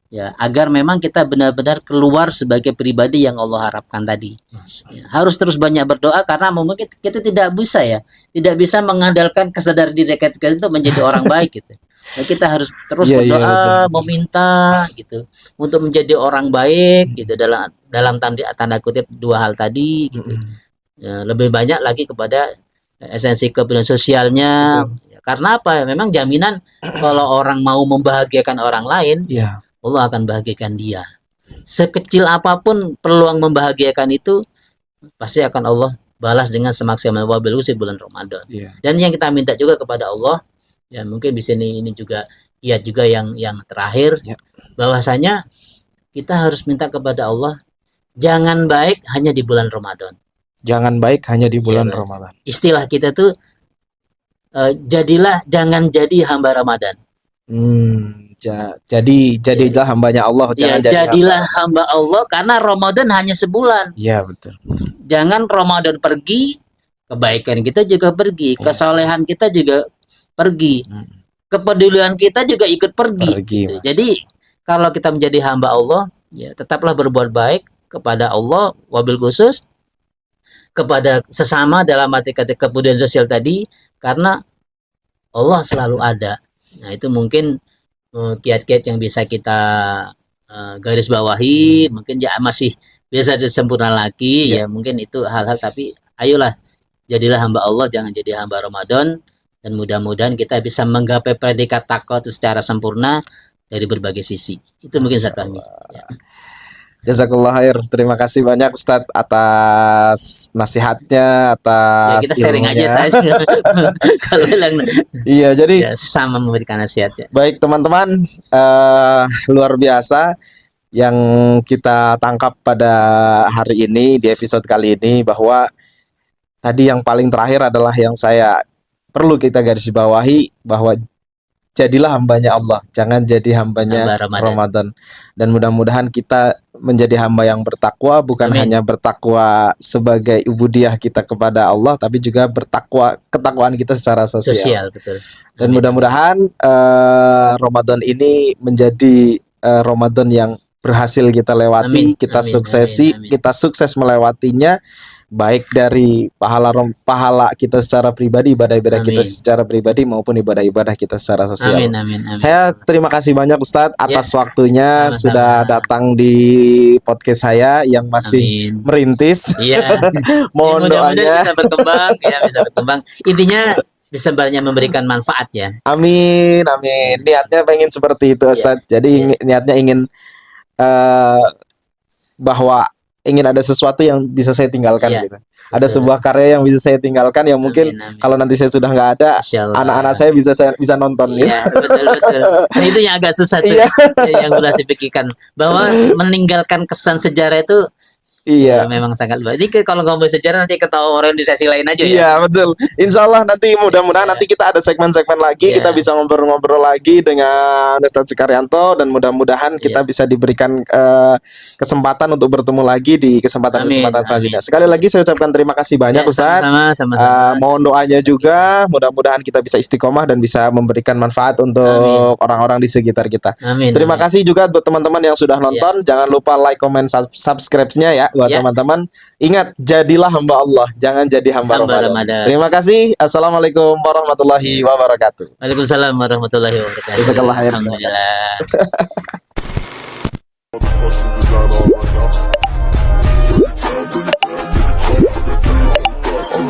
[SPEAKER 1] ya, agar memang kita benar-benar keluar sebagai pribadi yang Allah harapkan tadi. Ya, harus terus banyak berdoa karena mungkin kita tidak bisa ya, tidak bisa mengandalkan kesadaran diri kita untuk menjadi orang baik gitu. Nah, kita harus terus
[SPEAKER 2] Iya, iya,
[SPEAKER 1] berdoa,
[SPEAKER 2] betul.
[SPEAKER 1] meminta gitu untuk menjadi orang baik gitu dalam tanda kutip dua hal tadi gitu. Ya, lebih banyak lagi kepada esensi kepedulian sosialnya.
[SPEAKER 2] Betul.
[SPEAKER 1] Ya, karena apa? Memang jaminan kalau orang mau membahagiakan orang lain,
[SPEAKER 2] Iya.
[SPEAKER 1] Allah akan bahagiakan dia. Sekecil apapun peluang membahagiakan itu, pasti akan Allah balas dengan semaksimal wabil usi bulan Ramadan.
[SPEAKER 2] Iya.
[SPEAKER 1] Dan yang kita minta juga kepada Allah, ya mungkin di sini ini juga kiat juga yang terakhir,
[SPEAKER 2] Ya.
[SPEAKER 1] bahwasanya kita harus minta kepada Allah jangan baik hanya di bulan Ramadan.
[SPEAKER 2] Jangan baik hanya di bulan
[SPEAKER 1] Iya,
[SPEAKER 2] Ramadan.
[SPEAKER 1] istilah kita tuh jangan jadi hamba Ramadan.
[SPEAKER 2] Jadilah hambanya Allah,
[SPEAKER 1] Ya,
[SPEAKER 2] jangan jadi
[SPEAKER 1] jadilah hamba Allah karena Ramadan hanya sebulan.
[SPEAKER 2] Iya, betul.
[SPEAKER 1] Jangan Ramadan pergi, kebaikan kita juga pergi, kesolehan kita juga pergi, kepedulian kita juga ikut pergi.
[SPEAKER 2] Pergi,
[SPEAKER 1] Gitu.
[SPEAKER 2] Mas.
[SPEAKER 1] Jadi kalau kita menjadi hamba Allah, ya tetaplah berbuat baik kepada Allah, wabil khusus kepada sesama dalam arti kata kepedulian sosial tadi, karena Allah selalu ada. Nah, itu mungkin kiat-kiat yang bisa kita garis bawahi, mungkin ya masih bisa disempurna lagi, ya mungkin itu hal-hal, tapi ayolah jadilah hamba Allah, jangan jadi hamba Ramadan, dan mudah-mudahan kita bisa menggapai predikat takwa itu secara sempurna dari berbagai sisi. Itu mungkin Ustaz Fahmi. Ya.
[SPEAKER 2] Jazakallah khair. Terima kasih banyak Ustadz atas nasihatnya,
[SPEAKER 1] Ya,
[SPEAKER 2] atas
[SPEAKER 1] kita sharing aja
[SPEAKER 2] ilmunya.
[SPEAKER 1] saya. Kalau bilang
[SPEAKER 2] Iya, jadi
[SPEAKER 1] ya, sama memberikan nasihat ya.
[SPEAKER 2] baik teman-teman, luar biasa yang kita tangkap pada hari ini di episode kali ini, bahwa tadi yang paling terakhir adalah yang saya perlu kita garis bawahi, bahwa jadilah hambanya Allah, jangan jadi hambanya
[SPEAKER 1] Hamba Ramadan.
[SPEAKER 2] Ramadan. Dan mudah-mudahan kita menjadi hamba yang bertakwa, bukan
[SPEAKER 1] Amin.
[SPEAKER 2] hanya bertakwa sebagai ubudiyah kita kepada Allah, tapi juga ketakwaan kita secara sosial.
[SPEAKER 1] Sosial, betul.
[SPEAKER 2] Dan
[SPEAKER 1] Amin.
[SPEAKER 2] mudah-mudahan Ramadan ini menjadi Ramadan yang berhasil kita lewati,
[SPEAKER 1] Amin,
[SPEAKER 2] kita
[SPEAKER 1] amin,
[SPEAKER 2] suksesi,
[SPEAKER 1] amin, amin.
[SPEAKER 2] kita sukses melewatinya, baik dari pahala kita secara pribadi, ibadah-ibadah kita
[SPEAKER 1] Amin.
[SPEAKER 2] secara pribadi, maupun ibadah-ibadah kita secara sosial.
[SPEAKER 1] Amin, amin, amin.
[SPEAKER 2] Saya terima kasih banyak Ustadz atas waktunya,
[SPEAKER 1] sama-sama.
[SPEAKER 2] sudah datang di podcast saya yang masih
[SPEAKER 1] Amin.
[SPEAKER 2] merintis.
[SPEAKER 1] Iya.
[SPEAKER 2] Mohon
[SPEAKER 1] Mudah-mudahan
[SPEAKER 2] doanya.
[SPEAKER 1] bisa berkembang, ya bisa berkembang. Intinya bisa banyak memberikan manfaat ya.
[SPEAKER 2] Amin, amin. Niatnya pengen seperti itu, Ustadz. Jadi niatnya ingin bahwa ingin ada sesuatu yang bisa saya tinggalkan
[SPEAKER 1] Iya,
[SPEAKER 2] gitu. Ada sebuah karya yang bisa saya tinggalkan, yang mungkin
[SPEAKER 1] Amin, amin.
[SPEAKER 2] kalau nanti saya sudah nggak ada,
[SPEAKER 1] Insya Allah.
[SPEAKER 2] anak-anak saya bisa nonton gitu.
[SPEAKER 1] Iya, betul betul. Nah, itu yang agak susah tuh,
[SPEAKER 2] Iya.
[SPEAKER 1] yang udah dipikirkan bahwa meninggalkan kesan sejarah itu
[SPEAKER 2] Iya.
[SPEAKER 1] ya, memang sangat luas. Jadi kalau ngomong sejarah nanti ketawa orang di sesi lain aja ya.
[SPEAKER 2] Iya, betul. Insya Allah nanti mudah-mudahan
[SPEAKER 1] Iya.
[SPEAKER 2] nanti kita ada segmen-segmen lagi,
[SPEAKER 1] Iya.
[SPEAKER 2] kita bisa ngobrol-ngobrol lagi dengan Ustadz Sukaryanto, dan mudah-mudahan kita
[SPEAKER 1] Iya.
[SPEAKER 2] bisa diberikan kesempatan untuk bertemu lagi di kesempatan-kesempatan
[SPEAKER 1] Amin,
[SPEAKER 2] selanjutnya.
[SPEAKER 1] amin.
[SPEAKER 2] Sekali lagi saya ucapkan terima kasih banyak,
[SPEAKER 1] Ya,
[SPEAKER 2] Ustadz.
[SPEAKER 1] sama-sama.
[SPEAKER 2] Mohon doanya juga, mudah-mudahan kita bisa istiqomah dan bisa memberikan manfaat untuk orang-orang di sekitar kita.
[SPEAKER 1] Amin.
[SPEAKER 2] Terima kasih juga buat teman-teman yang sudah nonton. Jangan lupa like, comment, subscribe-nya ya buat
[SPEAKER 1] Ya.
[SPEAKER 2] teman-teman. Ingat, jadilah hamba Allah, jangan jadi hamba Ramadan.
[SPEAKER 1] Ramadan.
[SPEAKER 2] Terima kasih. Assalamualaikum warahmatullahi wabarakatuh.
[SPEAKER 1] Waalaikumsalam warahmatullahi wabarakatuh.
[SPEAKER 2] Jazakallah khair.
[SPEAKER 1] Alhamdulillah.
[SPEAKER 3] Motherfucker, we got all right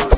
[SPEAKER 3] now.